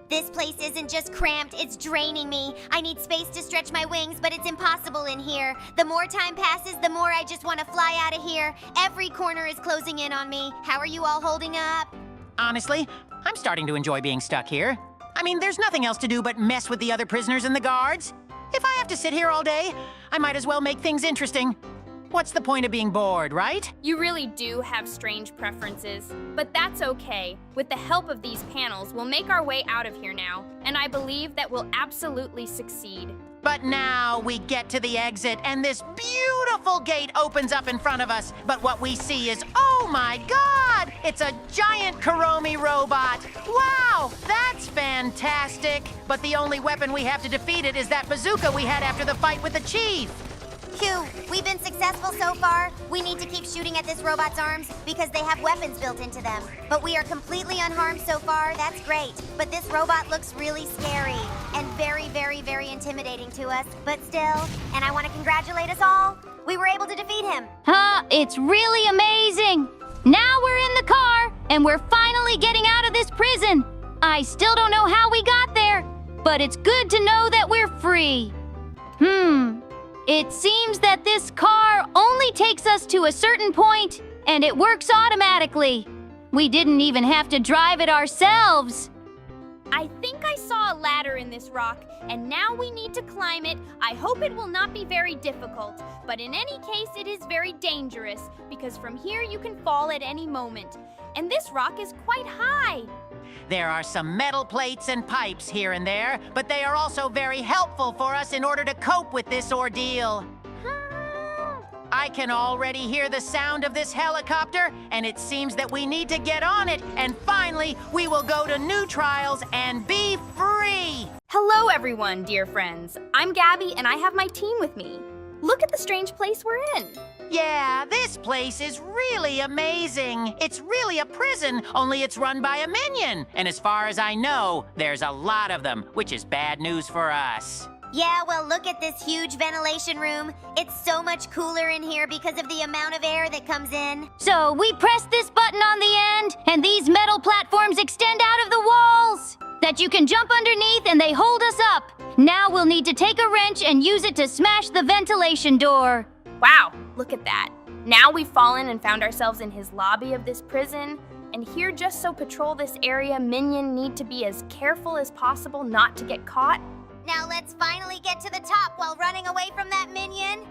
This place isn't just cramped, it's draining me. I need space to stretch my wings, but it's impossible in here. The more time passes, the more I just want to fly out of here. Every corner is closing in on me. How are you all holding up? Honestly, I'm starting to enjoy being stuck here. I mean, there's nothing else to do but mess with the other prisoners and the guards. If I have to sit here all day, I might as well make things interesting. What's the point of being bored, right? You really do have strange preferences, but that's okay. With the help of these panels, we'll make our way out of here now, and I believe that we'll absolutely succeed. But now we get to the exit, and this beautiful gate opens up in front of us. But what we see is, oh my God! It's a giant Kuromi robot! Wow, that's fantastic! But the only weapon we have to defeat it is that bazooka we had after the fight with the chief. Phew, we've been successful so far. We need to keep shooting at this robot's arms because they have weapons built into them. But we are completely unharmed so far, that's great. But this robot looks really scary and very, very, very intimidating to us. But still, and I want to congratulate us all. We were able to defeat him. It's really amazing. Now we're in the car, and we're finally getting out of this prison. I still don't know how we got there, but it's good to know that we're free. It seems that this car only takes us to a certain point, and it works automatically. We didn't even have to drive it ourselves. I think I saw a ladder in this rock, and now we need to climb it. I hope it will not be very difficult, but in any case, it is very dangerous, because from here you can fall at any moment. And this rock is quite high. There are some metal plates and pipes here and there, but they are also very helpful for us in order to cope with this ordeal. I can already hear the sound of this helicopter, and it seems that we need to get on it, and finally, we will go to new trials and be free! Hello, everyone, dear friends. I'm Gabby, and I have my team with me. Look at the strange place we're in. Yeah, this place is really amazing. It's really a prison, only it's run by a minion. And as far as I know, there's a lot of them, which is bad news for us. Yeah, well, look at this huge ventilation room. It's so much cooler in here because of the amount of air that comes in. So we press this button on the end, and these metal platforms extend out of the walls that you can jump underneath, and they hold us up. Now we'll need to take a wrench and use it to smash the ventilation door. Wow, look at that. Now we've fallen and found ourselves in his lobby of this prison. And here, just so patrol this area, Minion need to be as careful as possible not to get caught. Now let's finally get to the top while running away from that minion.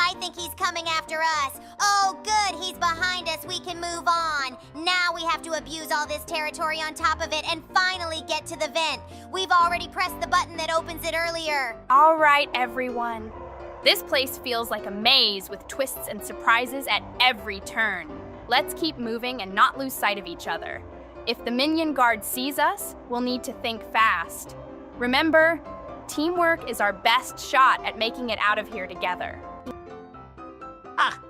I think he's coming after us. Oh, good, he's behind us. We can move on. Now we have to abuse all this territory on top of it and finally get to the vent. We've already pressed the button that opens it earlier. All right, everyone. This place feels like a maze with twists and surprises at every turn. Let's keep moving and not lose sight of each other. If the minion guard sees us, we'll need to think fast. Remember, teamwork is our best shot at making it out of here together.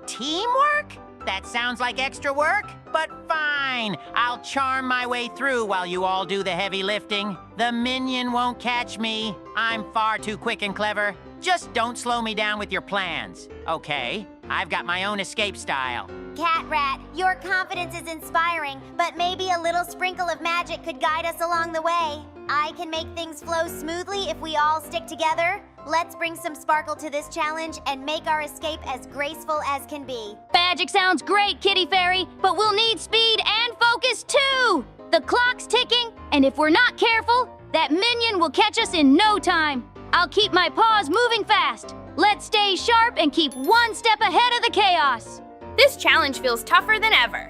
Teamwork? That sounds like extra work, but fine. I'll charm my way through while you all do the heavy lifting. The minion won't catch me. I'm far too quick and clever. Just don't slow me down with your plans, okay? I've got my own escape style. CatRat, your confidence is inspiring, but maybe a little sprinkle of magic could guide us along the way. I can make things flow smoothly if we all stick together. Let's bring some sparkle to this challenge and make our escape as graceful as can be. Magic sounds great, Kitty Fairy, but we'll need speed and focus too! The clock's ticking, and if we're not careful, that minion will catch us in no time. I'll keep my paws moving fast. Let's stay sharp and keep one step ahead of the chaos. This challenge feels tougher than ever.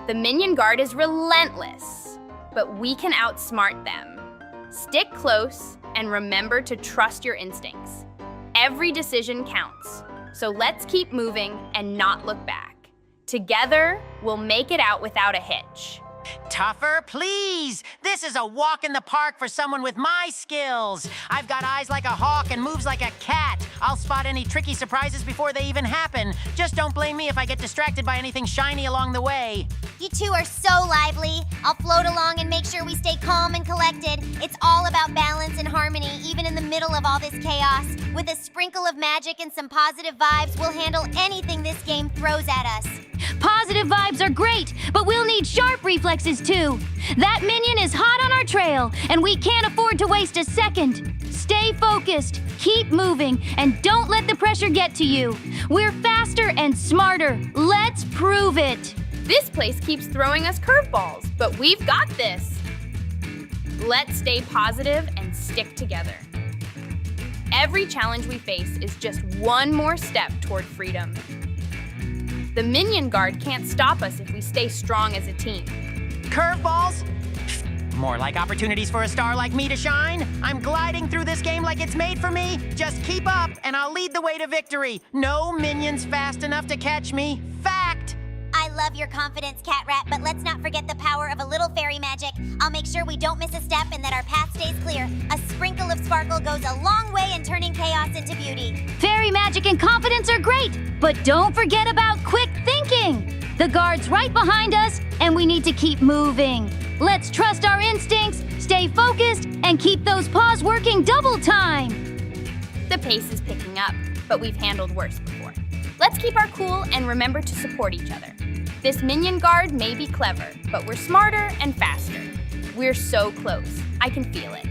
The minion guard is relentless, but we can outsmart them. Stick close and remember to trust your instincts. Every decision counts, so let's keep moving and not look back. Together, we'll make it out without a hitch. Tougher, please. This is a walk in the park for someone with my skills. I've got eyes like a hawk and moves like a cat. I'll spot any tricky surprises before they even happen. Just don't blame me if I get distracted by anything shiny along the way. You two are so lively. I'll float along and make sure we stay calm and collected. It's all about balance and harmony, even in the middle of all this chaos. With a sprinkle of magic and some positive vibes, we'll handle anything this game throws at us. Positive vibes are great, but we'll need sharp reflexes too. That minion is hot on our trail, and we can't afford to waste a second. Stay focused, keep moving, and don't let the pressure get to you. We're faster and smarter. Let's prove it. This place keeps throwing us curveballs, but we've got this. Let's stay positive and stick together. Every challenge we face is just one more step toward freedom. The minion guard can't stop us if we stay strong as a team. Curveballs? More like opportunities for a star like me to shine. I'm gliding through this game like it's made for me. Just keep up, and I'll lead the way to victory. No minion's fast enough to catch me. Fact! I love your confidence, CatRat, but let's not forget the power of a little fairy magic. I'll make sure we don't miss a step and that our path stays clear. A sprinkle of sparkle goes a long way in turning chaos into beauty. Fairy magic and confidence are great, but don't forget about quick thinking. The guard's right behind us, and we need to keep moving. Let's trust our instincts, stay focused, and keep those paws working double time. The pace is picking up, but we've handled worse before. Let's keep our cool and remember to support each other. This minion guard may be clever, but we're smarter and faster. We're so close. I can feel it.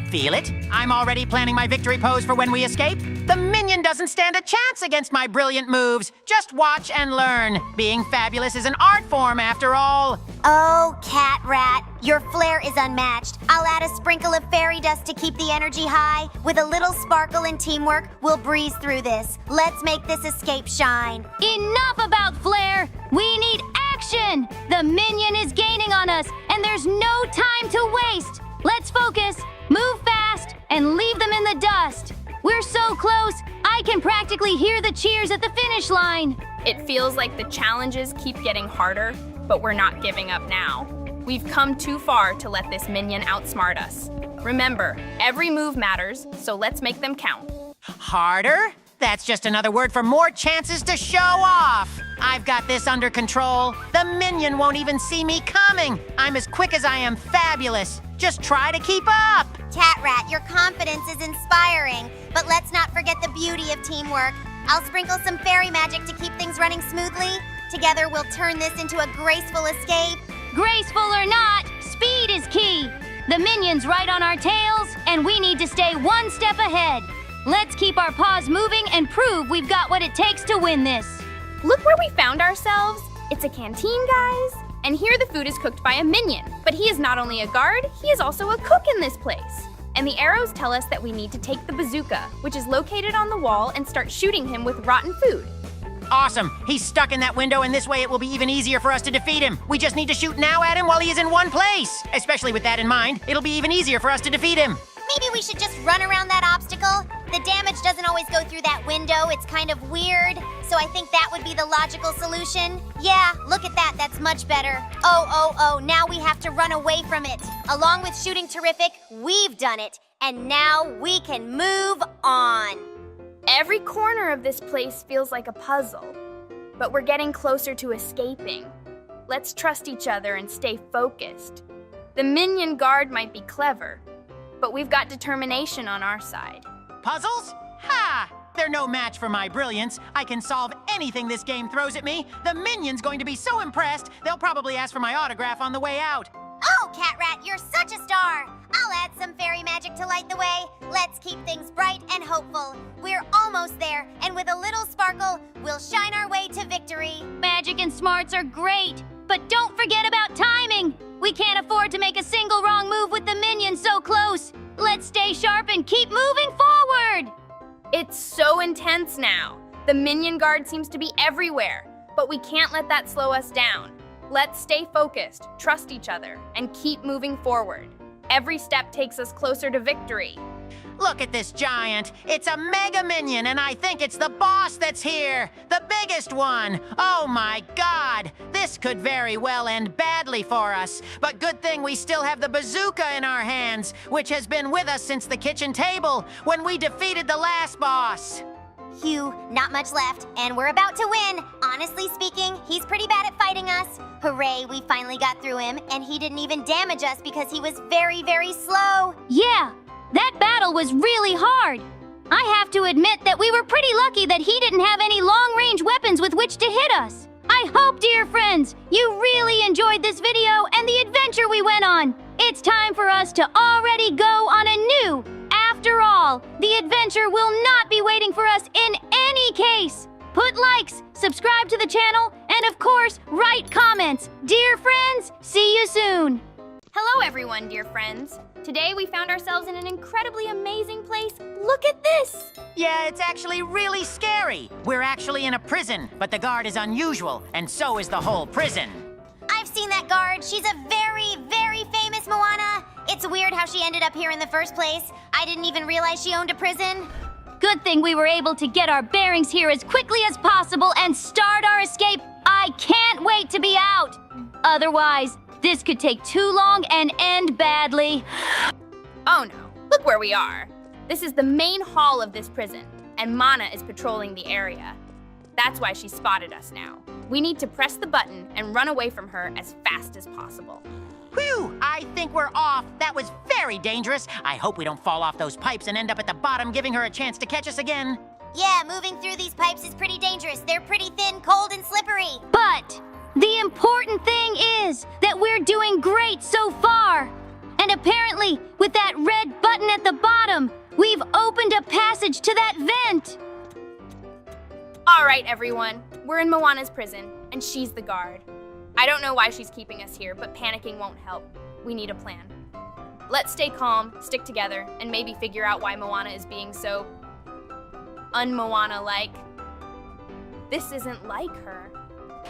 Feel it? I'm already planning my victory pose for when we escape. The minion doesn't stand a chance against my brilliant moves. Just watch and learn. Being fabulous is an art form, after all. Oh, CatRat, your flair is unmatched. I'll add a sprinkle of fairy dust to keep the energy high. With a little sparkle and teamwork, we'll breeze through this. Let's make this escape shine. Enough about flair! We need action! The minion is gaining on us, and there's no time to waste. Let's focus, move fast, and leave them in the dust. We're so close, I I can practically hear the cheers at the finish line. It feels like the challenges keep getting harder, but we're not giving up now. We've come too far to let this minion outsmart us. Remember, every move matters, so let's make them count. Harder? That's just another word for more chances to show off. I've got this under control. The minion won't even see me coming. I'm as quick as I am fabulous. Just try to keep up. CatRat, your confidence is inspiring, but let's not forget the beauty of teamwork. I'll sprinkle some fairy magic to keep things running smoothly. Together, we'll turn this into a graceful escape. Graceful or not, speed is key. The minion's right on our tails, and we need to stay one step ahead. Let's keep our paws moving and prove we've got what it takes to win this. Look where we found ourselves. It's a canteen, guys. And here the food is cooked by a minion. But he is not only a guard, he is also a cook in this place. And the arrows tell us that we need to take the bazooka, which is located on the wall, and start shooting him with rotten food. Awesome. He's stuck in that window, and this way it will be even easier for us to defeat him. We just need to shoot now at him while he is in one place. Especially with that in mind, it'll be even easier for us to defeat him. Maybe we should just run around that obstacle? The damage doesn't always go through that window. It's kind of weird. So I think that would be the logical solution. Yeah, look at that. That's much better. Oh, now we have to run away from it. Along with shooting terrific, we've done it. And now we can move on. Every corner of this place feels like a puzzle, but we're getting closer to escaping. Let's trust each other and stay focused. The minion guard might be clever, but we've got determination on our side. Puzzles? Ha! They're no match for my brilliance. I can solve anything this game throws at me. The minion's going to be so impressed, they'll probably ask for my autograph on the way out. Oh, CatRat, you're such a star. I'll add some fairy magic to light the way. Let's keep things bright and hopeful. We're almost there, and with a little sparkle, we'll shine our way to victory. Magic and smarts are great, but don't forget about timing. We can't afford to make a single wrong move with the minion so close. Let's stay sharp and keep moving forward. It's so intense now. The minion guard seems to be everywhere, but we can't let that slow us down. Let's stay focused, trust each other, and keep moving forward. Every step takes us closer to victory. Look at this giant. It's a Mega Minion, and I think it's the boss that's here. The biggest one. Oh my God. This could very well end badly for us. But good thing we still have the bazooka in our hands, which has been with us since the kitchen table when we defeated the last boss. Phew, not much left, and we're about to win. Honestly speaking, he's pretty bad at fighting us. Hooray, we finally got through him, and he didn't even damage us because he was very, very slow. Yeah, that battle was really hard. I have to admit that we were pretty lucky that he didn't have any long-range weapons with which to hit us. I hope, dear friends, you really enjoyed this video and the adventure we went on. It's time for us to already go on a new. After all, the adventure will not be waiting for us in any case. Put likes, subscribe to the channel, and of course, write comments. Dear friends, see you soon. Hello everyone, dear friends. Today we found ourselves in an incredibly amazing place. Look at this! Yeah, it's actually really scary. We're actually in a prison, but the guard is unusual, and so is the whole prison. I've seen that guard. She's a very, very famous Moana. It's weird how she ended up here in the first place. I didn't even realize she owned a prison. Good thing we were able to get our bearings here as quickly as possible and start our escape. I can't wait to be out. Otherwise, this could take too long and end badly. Oh no, look where we are. This is the main hall of this prison, and Moana is patrolling the area. That's why she spotted us now. We need to press the button and run away from her as fast as possible. Whew, I think we're off. That was very dangerous. I hope we don't fall off those pipes and end up at the bottom, giving her a chance to catch us again. Yeah, moving through these pipes is pretty dangerous. They're pretty thin, cold, and slippery. But the important thing is that we're doing great so far. And apparently, with that red button at the bottom, we've opened a passage to that vent. All right, everyone. We're in Moana's prison, and she's the guard. I don't know why she's keeping us here, but panicking won't help. We need a plan. Let's stay calm, stick together, and maybe figure out why Moana is being so un-Moana-like. This isn't like her.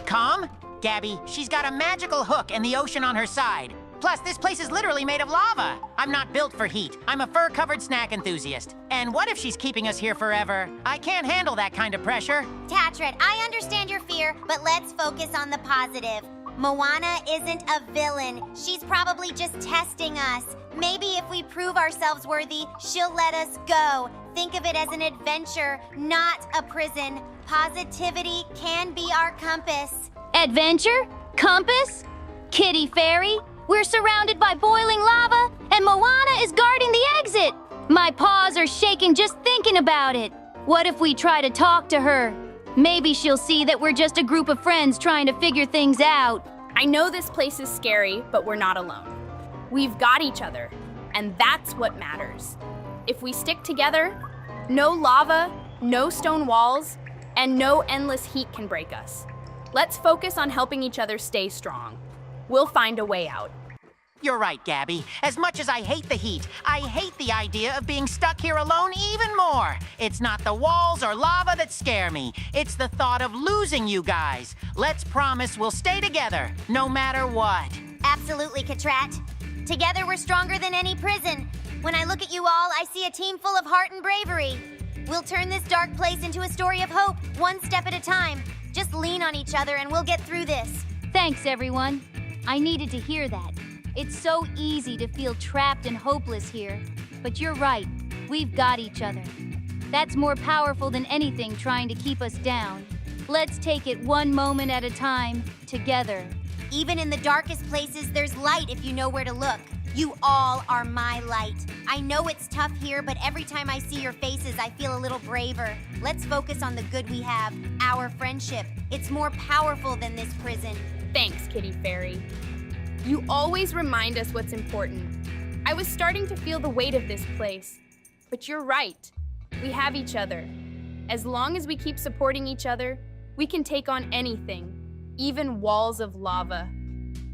Calm? Gabby, she's got a magical hook and the ocean on her side. Plus, this place is literally made of lava. I'm not built for heat. I'm a fur-covered snack enthusiast. And what if she's keeping us here forever? I can't handle that kind of pressure. CatRat, I understand your fear, but let's focus on the positive. Moana isn't a villain. She's probably just testing us. Maybe if we prove ourselves worthy, she'll let us go. Think of it as an adventure, not a prison. Positivity can be our compass. Adventure? Compass? Kitty Fairy? We're surrounded by boiling lava, and Moana is guarding the exit. My paws are shaking just thinking about it. What if we try to talk to her? Maybe she'll see that we're just a group of friends trying to figure things out. I know this place is scary, but we're not alone. We've got each other, and that's what matters. If we stick together, no lava, no stone walls, and no endless heat can break us. Let's focus on helping each other stay strong. We'll find a way out. You're right, Gabby. As much as I hate the heat, I hate the idea of being stuck here alone even more. It's not the walls or lava that scare me. It's the thought of losing you guys. Let's promise we'll stay together, no matter what. Absolutely, CatRat. Together we're stronger than any prison. When I look at you all, I see a team full of heart and bravery. We'll turn this dark place into a story of hope, one step at a time. Just lean on each other and we'll get through this. Thanks, everyone. I needed to hear that. It's so easy to feel trapped and hopeless here. But you're right, we've got each other. That's more powerful than anything trying to keep us down. Let's take it one moment at a time, together. Even in the darkest places, there's light if you know where to look. You all are my light. I know it's tough here, but every time I see your faces, I feel a little braver. Let's focus on the good we have, our friendship. It's more powerful than this prison. Thanks, Kitty Fairy. You always remind us what's important. I was starting to feel the weight of this place. But you're right. We have each other. As long as we keep supporting each other, we can take on anything, even walls of lava.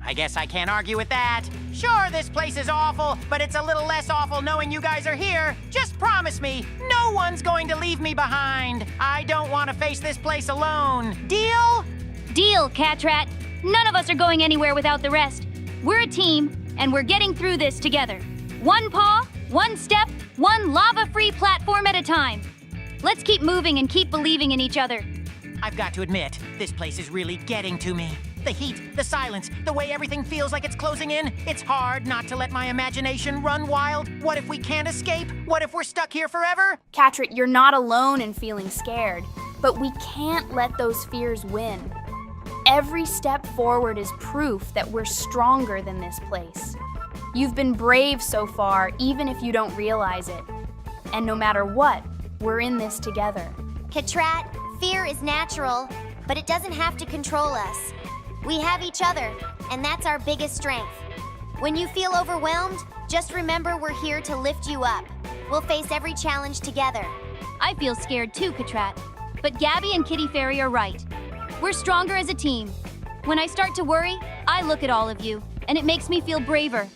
I guess I can't argue with that. Sure, this place is awful, but it's a little less awful knowing you guys are here. Just promise me, no one's going to leave me behind. I don't want to face this place alone. Deal? Deal, CatRat. None of us are going anywhere without the rest. We're a team, and we're getting through this together. One paw, one step, one lava-free platform at a time. Let's keep moving and keep believing in each other. I've got to admit, this place is really getting to me. The heat, the silence, the way everything feels like it's closing in. It's hard not to let my imagination run wild. What if we can't escape? What if we're stuck here forever? CatRat, you're not alone in feeling scared, but we can't let those fears win. Every step forward is proof that we're stronger than this place. You've been brave so far, even if you don't realize it. And no matter what, we're in this together. CatRat, fear is natural, but it doesn't have to control us. We have each other, and that's our biggest strength. When you feel overwhelmed, just remember we're here to lift you up. We'll face every challenge together. I feel scared too, CatRat. But Gabby and Kitty Fairy are right. We're stronger as a team. When I start to worry, I look at all of you, and it makes me feel braver.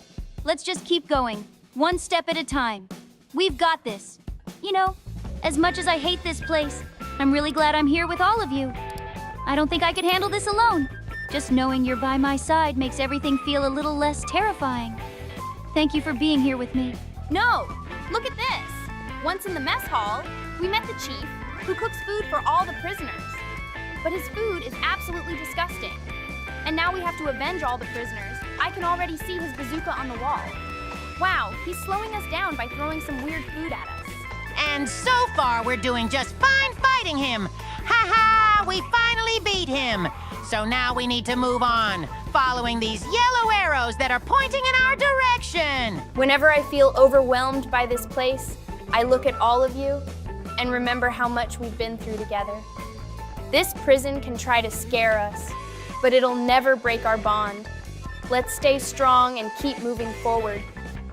Let's just keep going, one step at a time. We've got this. You know, as much as I hate this place, I'm really glad I'm here with all of you. I don't think I could handle this alone. Just knowing you're by my side makes everything feel a little less terrifying. Thank you for being here with me. No! Look at this! Once in the mess hall, we met the chief, who cooks food for all the prisoners. But his food is absolutely disgusting. And now we have to avenge all the prisoners. I can already see his bazooka on the wall. Wow, he's slowing us down by throwing some weird food at us. And so far, we're doing just fine fighting him. Ha ha! We finally beat him. So now we need to move on, following these yellow arrows that are pointing in our direction. Whenever I feel overwhelmed by this place, I look at all of you and remember how much we've been through together. This prison can try to scare us, but it'll never break our bond. Let's stay strong and keep moving forward.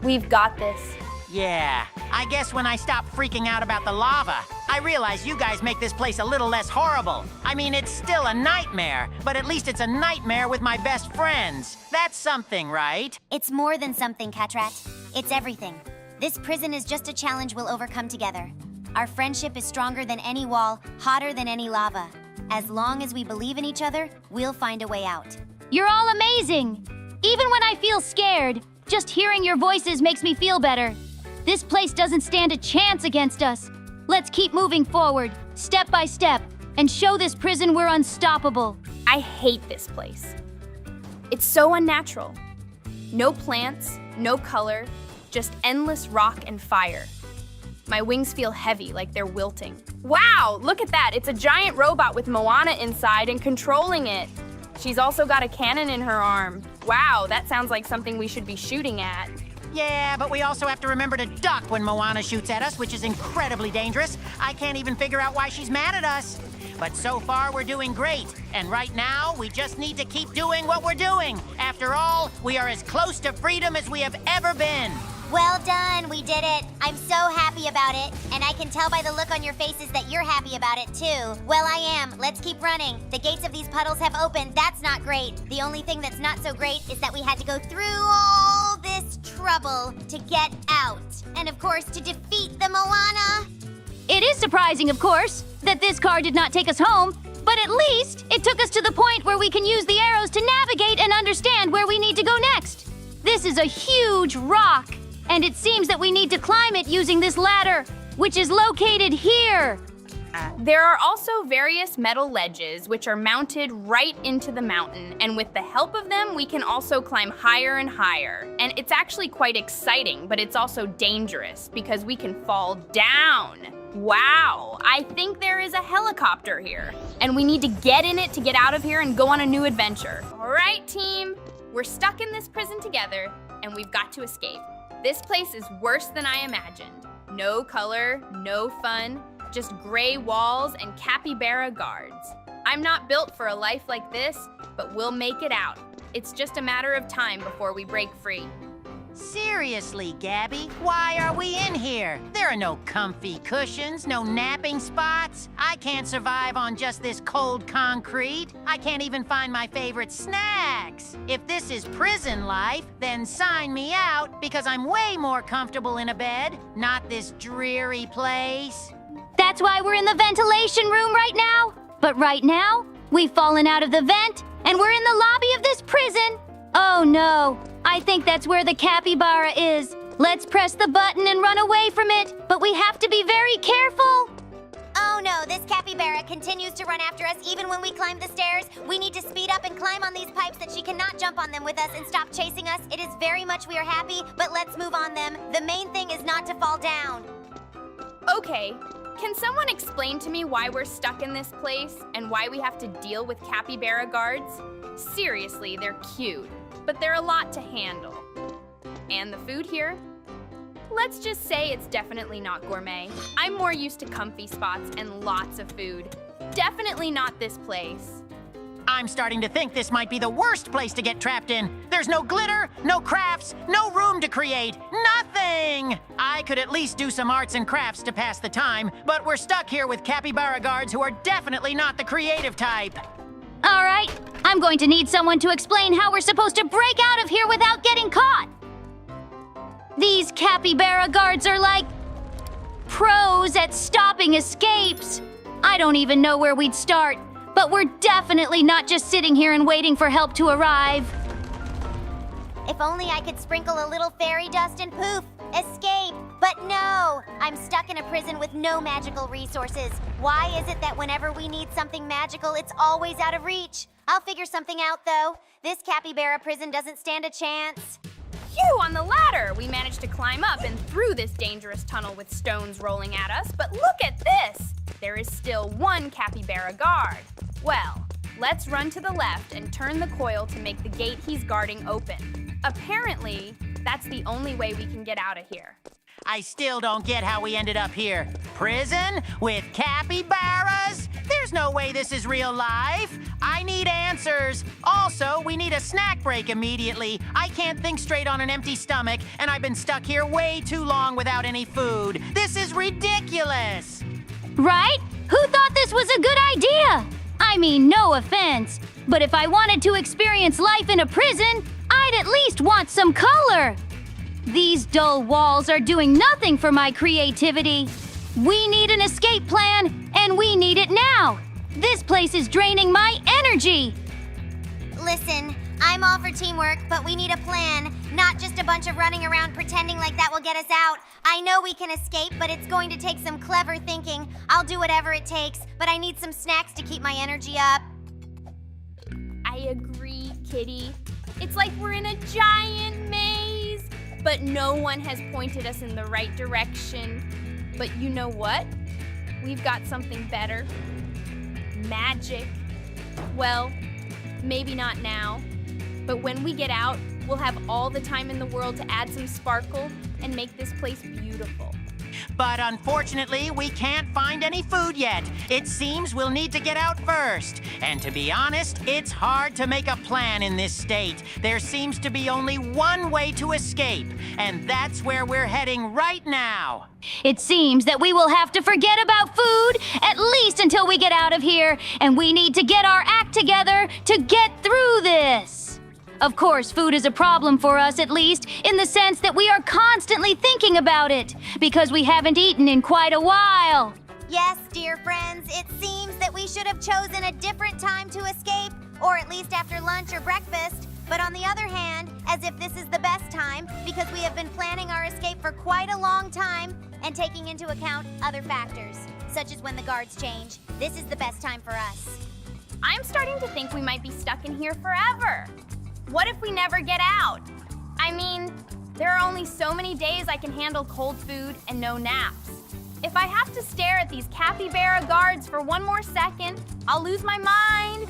We've got this. Yeah, I guess when I stop freaking out about the lava, I realize you guys make this place a little less horrible. I mean, it's still a nightmare, but at least it's a nightmare with my best friends. That's something, right? It's more than something, CatRat. It's everything. This prison is just a challenge we'll overcome together. Our friendship is stronger than any wall, hotter than any lava. As long as we believe in each other, we'll find a way out. You're all amazing! Even when I feel scared, just hearing your voices makes me feel better. This place doesn't stand a chance against us. Let's keep moving forward, step by step, and show this prison we're unstoppable. I hate this place. It's so unnatural. No plants, no color, just endless rock and fire. My wings feel heavy, like they're wilting. Wow, look at that! It's a giant robot with Moana inside and controlling it. She's also got a cannon in her arm. Wow, that sounds like something we should be shooting at. Yeah, but we also have to remember to duck when Moana shoots at us, which is incredibly dangerous. I can't even figure out why she's mad at us. But so far, we're doing great. And right now, we just need to keep doing what we're doing. After all, we are as close to freedom as we have ever been. Well done, we did it. I'm so happy about it, and I can tell by the look on your faces that you're happy about it too. Well, I am. Let's keep running. The gates of these puddles have opened. That's not great. The only thing that's not so great is that we had to go through all this trouble to get out. And of course, to defeat the Moana. It is surprising, of course, that this car did not take us home, but at least it took us to the point where we can use the arrows to navigate and understand where we need to go next. This is a huge rock, and it seems that we need to climb it using this ladder, which is located here. There are also various metal ledges which are mounted right into the mountain, and with the help of them, we can also climb higher and higher. And it's actually quite exciting, but it's also dangerous because we can fall down. Wow, I think there is a helicopter here, and we need to get in it to get out of here and go on a new adventure. All right, team, we're stuck in this prison together, and we've got to escape. This place is worse than I imagined. No color, no fun, just gray walls and capybara guards. I'm not built for a life like this, but we'll make it out. It's just a matter of time before we break free. Seriously, Gabby, why are we in here? There are no comfy cushions, no napping spots. I can't survive on just this cold concrete. I can't even find my favorite snacks. If this is prison life, then sign me out because I'm way more comfortable in a bed, not this dreary place. That's why we're in the ventilation room right now. But right now, we've fallen out of the vent, and we're in the lobby of this prison. Oh no, I think that's where the capybara is. Let's press the button and run away from it, but we have to be very careful. Oh no, this capybara continues to run after us even when we climb the stairs. We need to speed up and climb on these pipes that she cannot jump on them with us and stop chasing us. It is very much we are happy, but let's move on them. The main thing is not to fall down. Okay, can someone explain to me why we're stuck in this place and why we have to deal with capybara guards? Seriously, they're cute, but they're a lot to handle. And the food here? Let's just say it's definitely not gourmet. I'm more used to comfy spots and lots of food. Definitely not this place. I'm starting to think this might be the worst place to get trapped in. There's no glitter, no crafts, no room to create, nothing! I could at least do some arts and crafts to pass the time, but we're stuck here with capybara guards who are definitely not the creative type. All right, I'm going to need someone to explain how we're supposed to break out of here without getting caught. These capybara guards are like pros at stopping escapes. I don't even know where we'd start, but we're definitely not just sitting here and waiting for help to arrive. If only I could sprinkle a little fairy dust and poof, escape. But no, I'm stuck in a prison with no magical resources. Why is it that whenever we need something magical, it's always out of reach? I'll figure something out though. This capybara prison doesn't stand a chance. Phew, on the ladder! We managed to climb up and through this dangerous tunnel with stones rolling at us, but look at this! There is still one capybara guard. Well, let's run to the left and turn the coil to make the gate he's guarding open. Apparently, that's the only way we can get out of here. I still don't get how we ended up here. Prison with capybaras? There's no way this is real life. I need answers. Also, we need a snack break immediately. I can't think straight on an empty stomach, and I've been stuck here way too long without any food. This is ridiculous. Right? Who thought this was a good idea? I mean, no offense, but if I wanted to experience life in a prison, I'd at least want some color. These dull walls are doing nothing for my creativity. We need an escape plan, and we need it now. This place is draining my energy. Listen, I'm all for teamwork, but we need a plan. Not just a bunch of running around pretending like that will get us out. I know we can escape, but it's going to take some clever thinking. I'll do whatever it takes, but I need some snacks to keep my energy up. I agree, Kitty. It's like we're in a giant maze, but no one has pointed us in the right direction. But you know what? We've got something better. Magic. Well, maybe not now, but when we get out, we'll have all the time in the world to add some sparkle and make this place beautiful. But unfortunately, we can't find any food yet. It seems we'll need to get out first. And to be honest, it's hard to make a plan in this state. There seems to be only one way to escape, and that's where we're heading right now. It seems that we will have to forget about food, at least until we get out of here, and we need to get our act together to get through this. Of course, food is a problem for us, at least, in the sense that we are constantly thinking about it, because we haven't eaten in quite a while. Yes, dear friends, it seems that we should have chosen a different time to escape, or at least after lunch or breakfast. But on the other hand, as if this is the best time, because we have been planning our escape for quite a long time and taking into account other factors, such as when the guards change, this is the best time for us. I'm starting to think we might be stuck in here forever. What if we never get out? I mean, there are only so many days I can handle cold food and no naps. If I have to stare at these capybara guards for one more second, I'll lose my mind.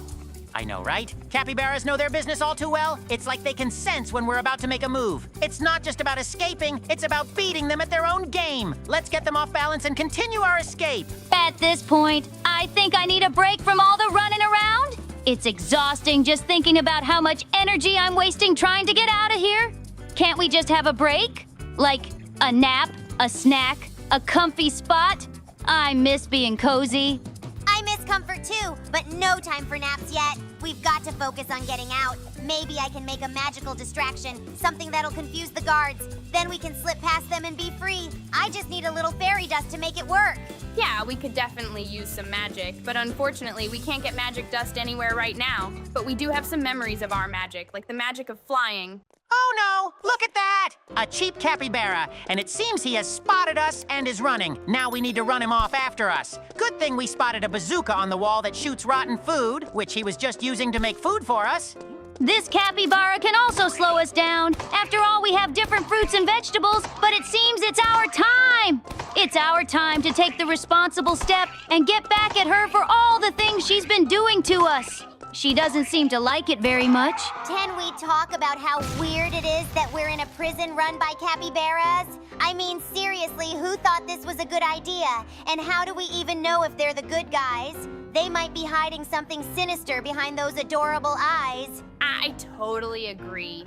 I know, right? Capybaras know their business all too well. It's like they can sense when we're about to make a move. It's not just about escaping, it's about beating them at their own game. Let's get them off balance and continue our escape. At this point, I think I need a break from all the running around. It's exhausting just thinking about how much energy I'm wasting trying to get out of here. Can't we just have a break? Like a nap, a snack, a comfy spot? I miss being cozy. I miss comfort too, but no time for naps yet. We've got to focus on getting out. Maybe I can make a magical distraction, something that'll confuse the guards. Then we can slip past them and be free. I just need a little fairy dust to make it work. Yeah, we could definitely use some magic, but unfortunately, we can't get magic dust anywhere right now. But we do have some memories of our magic, like the magic of flying. Oh no, look at that! A cheap capybara, and it seems he has spotted us and is running. Now we need to run him off after us. Good thing we spotted a bazooka on the wall that shoots rotten food, which he was just using to make food for us. This capybara can also slow us down. After all, we have different fruits and vegetables, but it seems it's our time. It's our time to take the responsible step and get back at her for all the things she's been doing to us. She doesn't seem to like it very much. Can we talk about how weird it is that we're in a prison run by capybaras? I mean, seriously, who thought this was a good idea? And how do we even know if they're the good guys? They might be hiding something sinister behind those adorable eyes. I totally agree.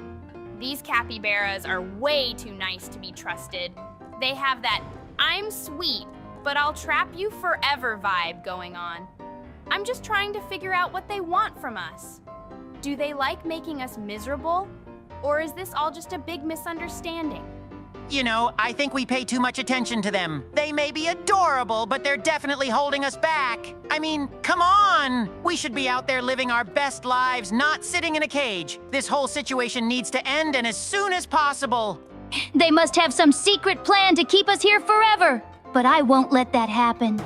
These capybaras are way too nice to be trusted. They have that I'm sweet, but I'll trap you forever vibe going on. I'm just trying to figure out what they want from us. Do they like making us miserable? Or is this all just a big misunderstanding? You know, I think we pay too much attention to them. They may be adorable, but they're definitely holding us back. I mean, come on! We should be out there living our best lives, not sitting in a cage. This whole situation needs to end, and as soon as possible. They must have some secret plan to keep us here forever. But I won't let that happen.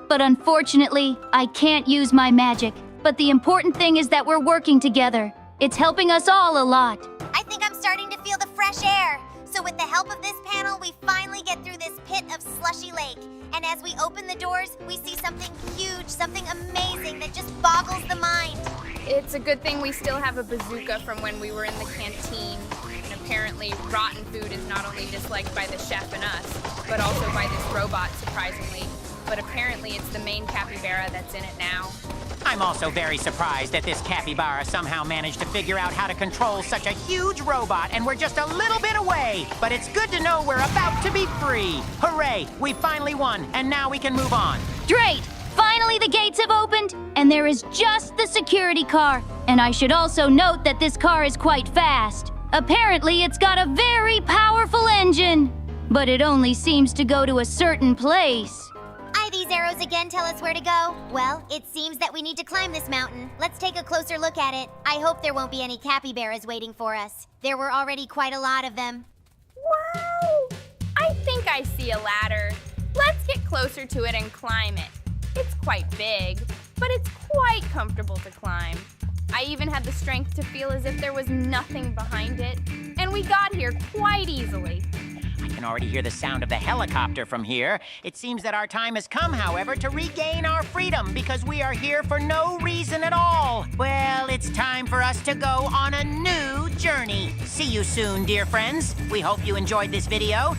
But unfortunately, I can't use my magic. But the important thing is that we're working together. It's helping us all a lot. I think I'm starting to feel the fresh air. So with the help of this panel, we finally get through this pit of slushy lake. And as we open the doors, we see something huge, something amazing that just boggles the mind. It's a good thing we still have a bazooka from when we were in the canteen. And apparently, rotten food is not only disliked by the chef and us, but also by this robot, surprisingly. But apparently it's the main capybara that's in it now. I'm also very surprised that this capybara somehow managed to figure out how to control such a huge robot, and we're just a little bit away. But it's good to know we're about to be free. Hooray, we finally won, and now we can move on. Great! Finally the gates have opened, and there is just the security car. And I should also note that this car is quite fast. Apparently it's got a very powerful engine, but it only seems to go to a certain place. Ivy these arrows again tell us where to go? Well, it seems that we need to climb this mountain. Let's take a closer look at it. I hope there won't be any capybaras waiting for us. There were already quite a lot of them. Wow! I think I see a ladder. Let's get closer to it and climb it. It's quite big, but it's quite comfortable to climb. I even had the strength to feel as if there was nothing behind it, and we got here quite easily. I can already hear the sound of the helicopter from here. It seems that our time has come, however, to regain our freedom because we are here for no reason at all. Well, it's time for us to go on a new journey. See you soon, dear friends. We hope you enjoyed this video.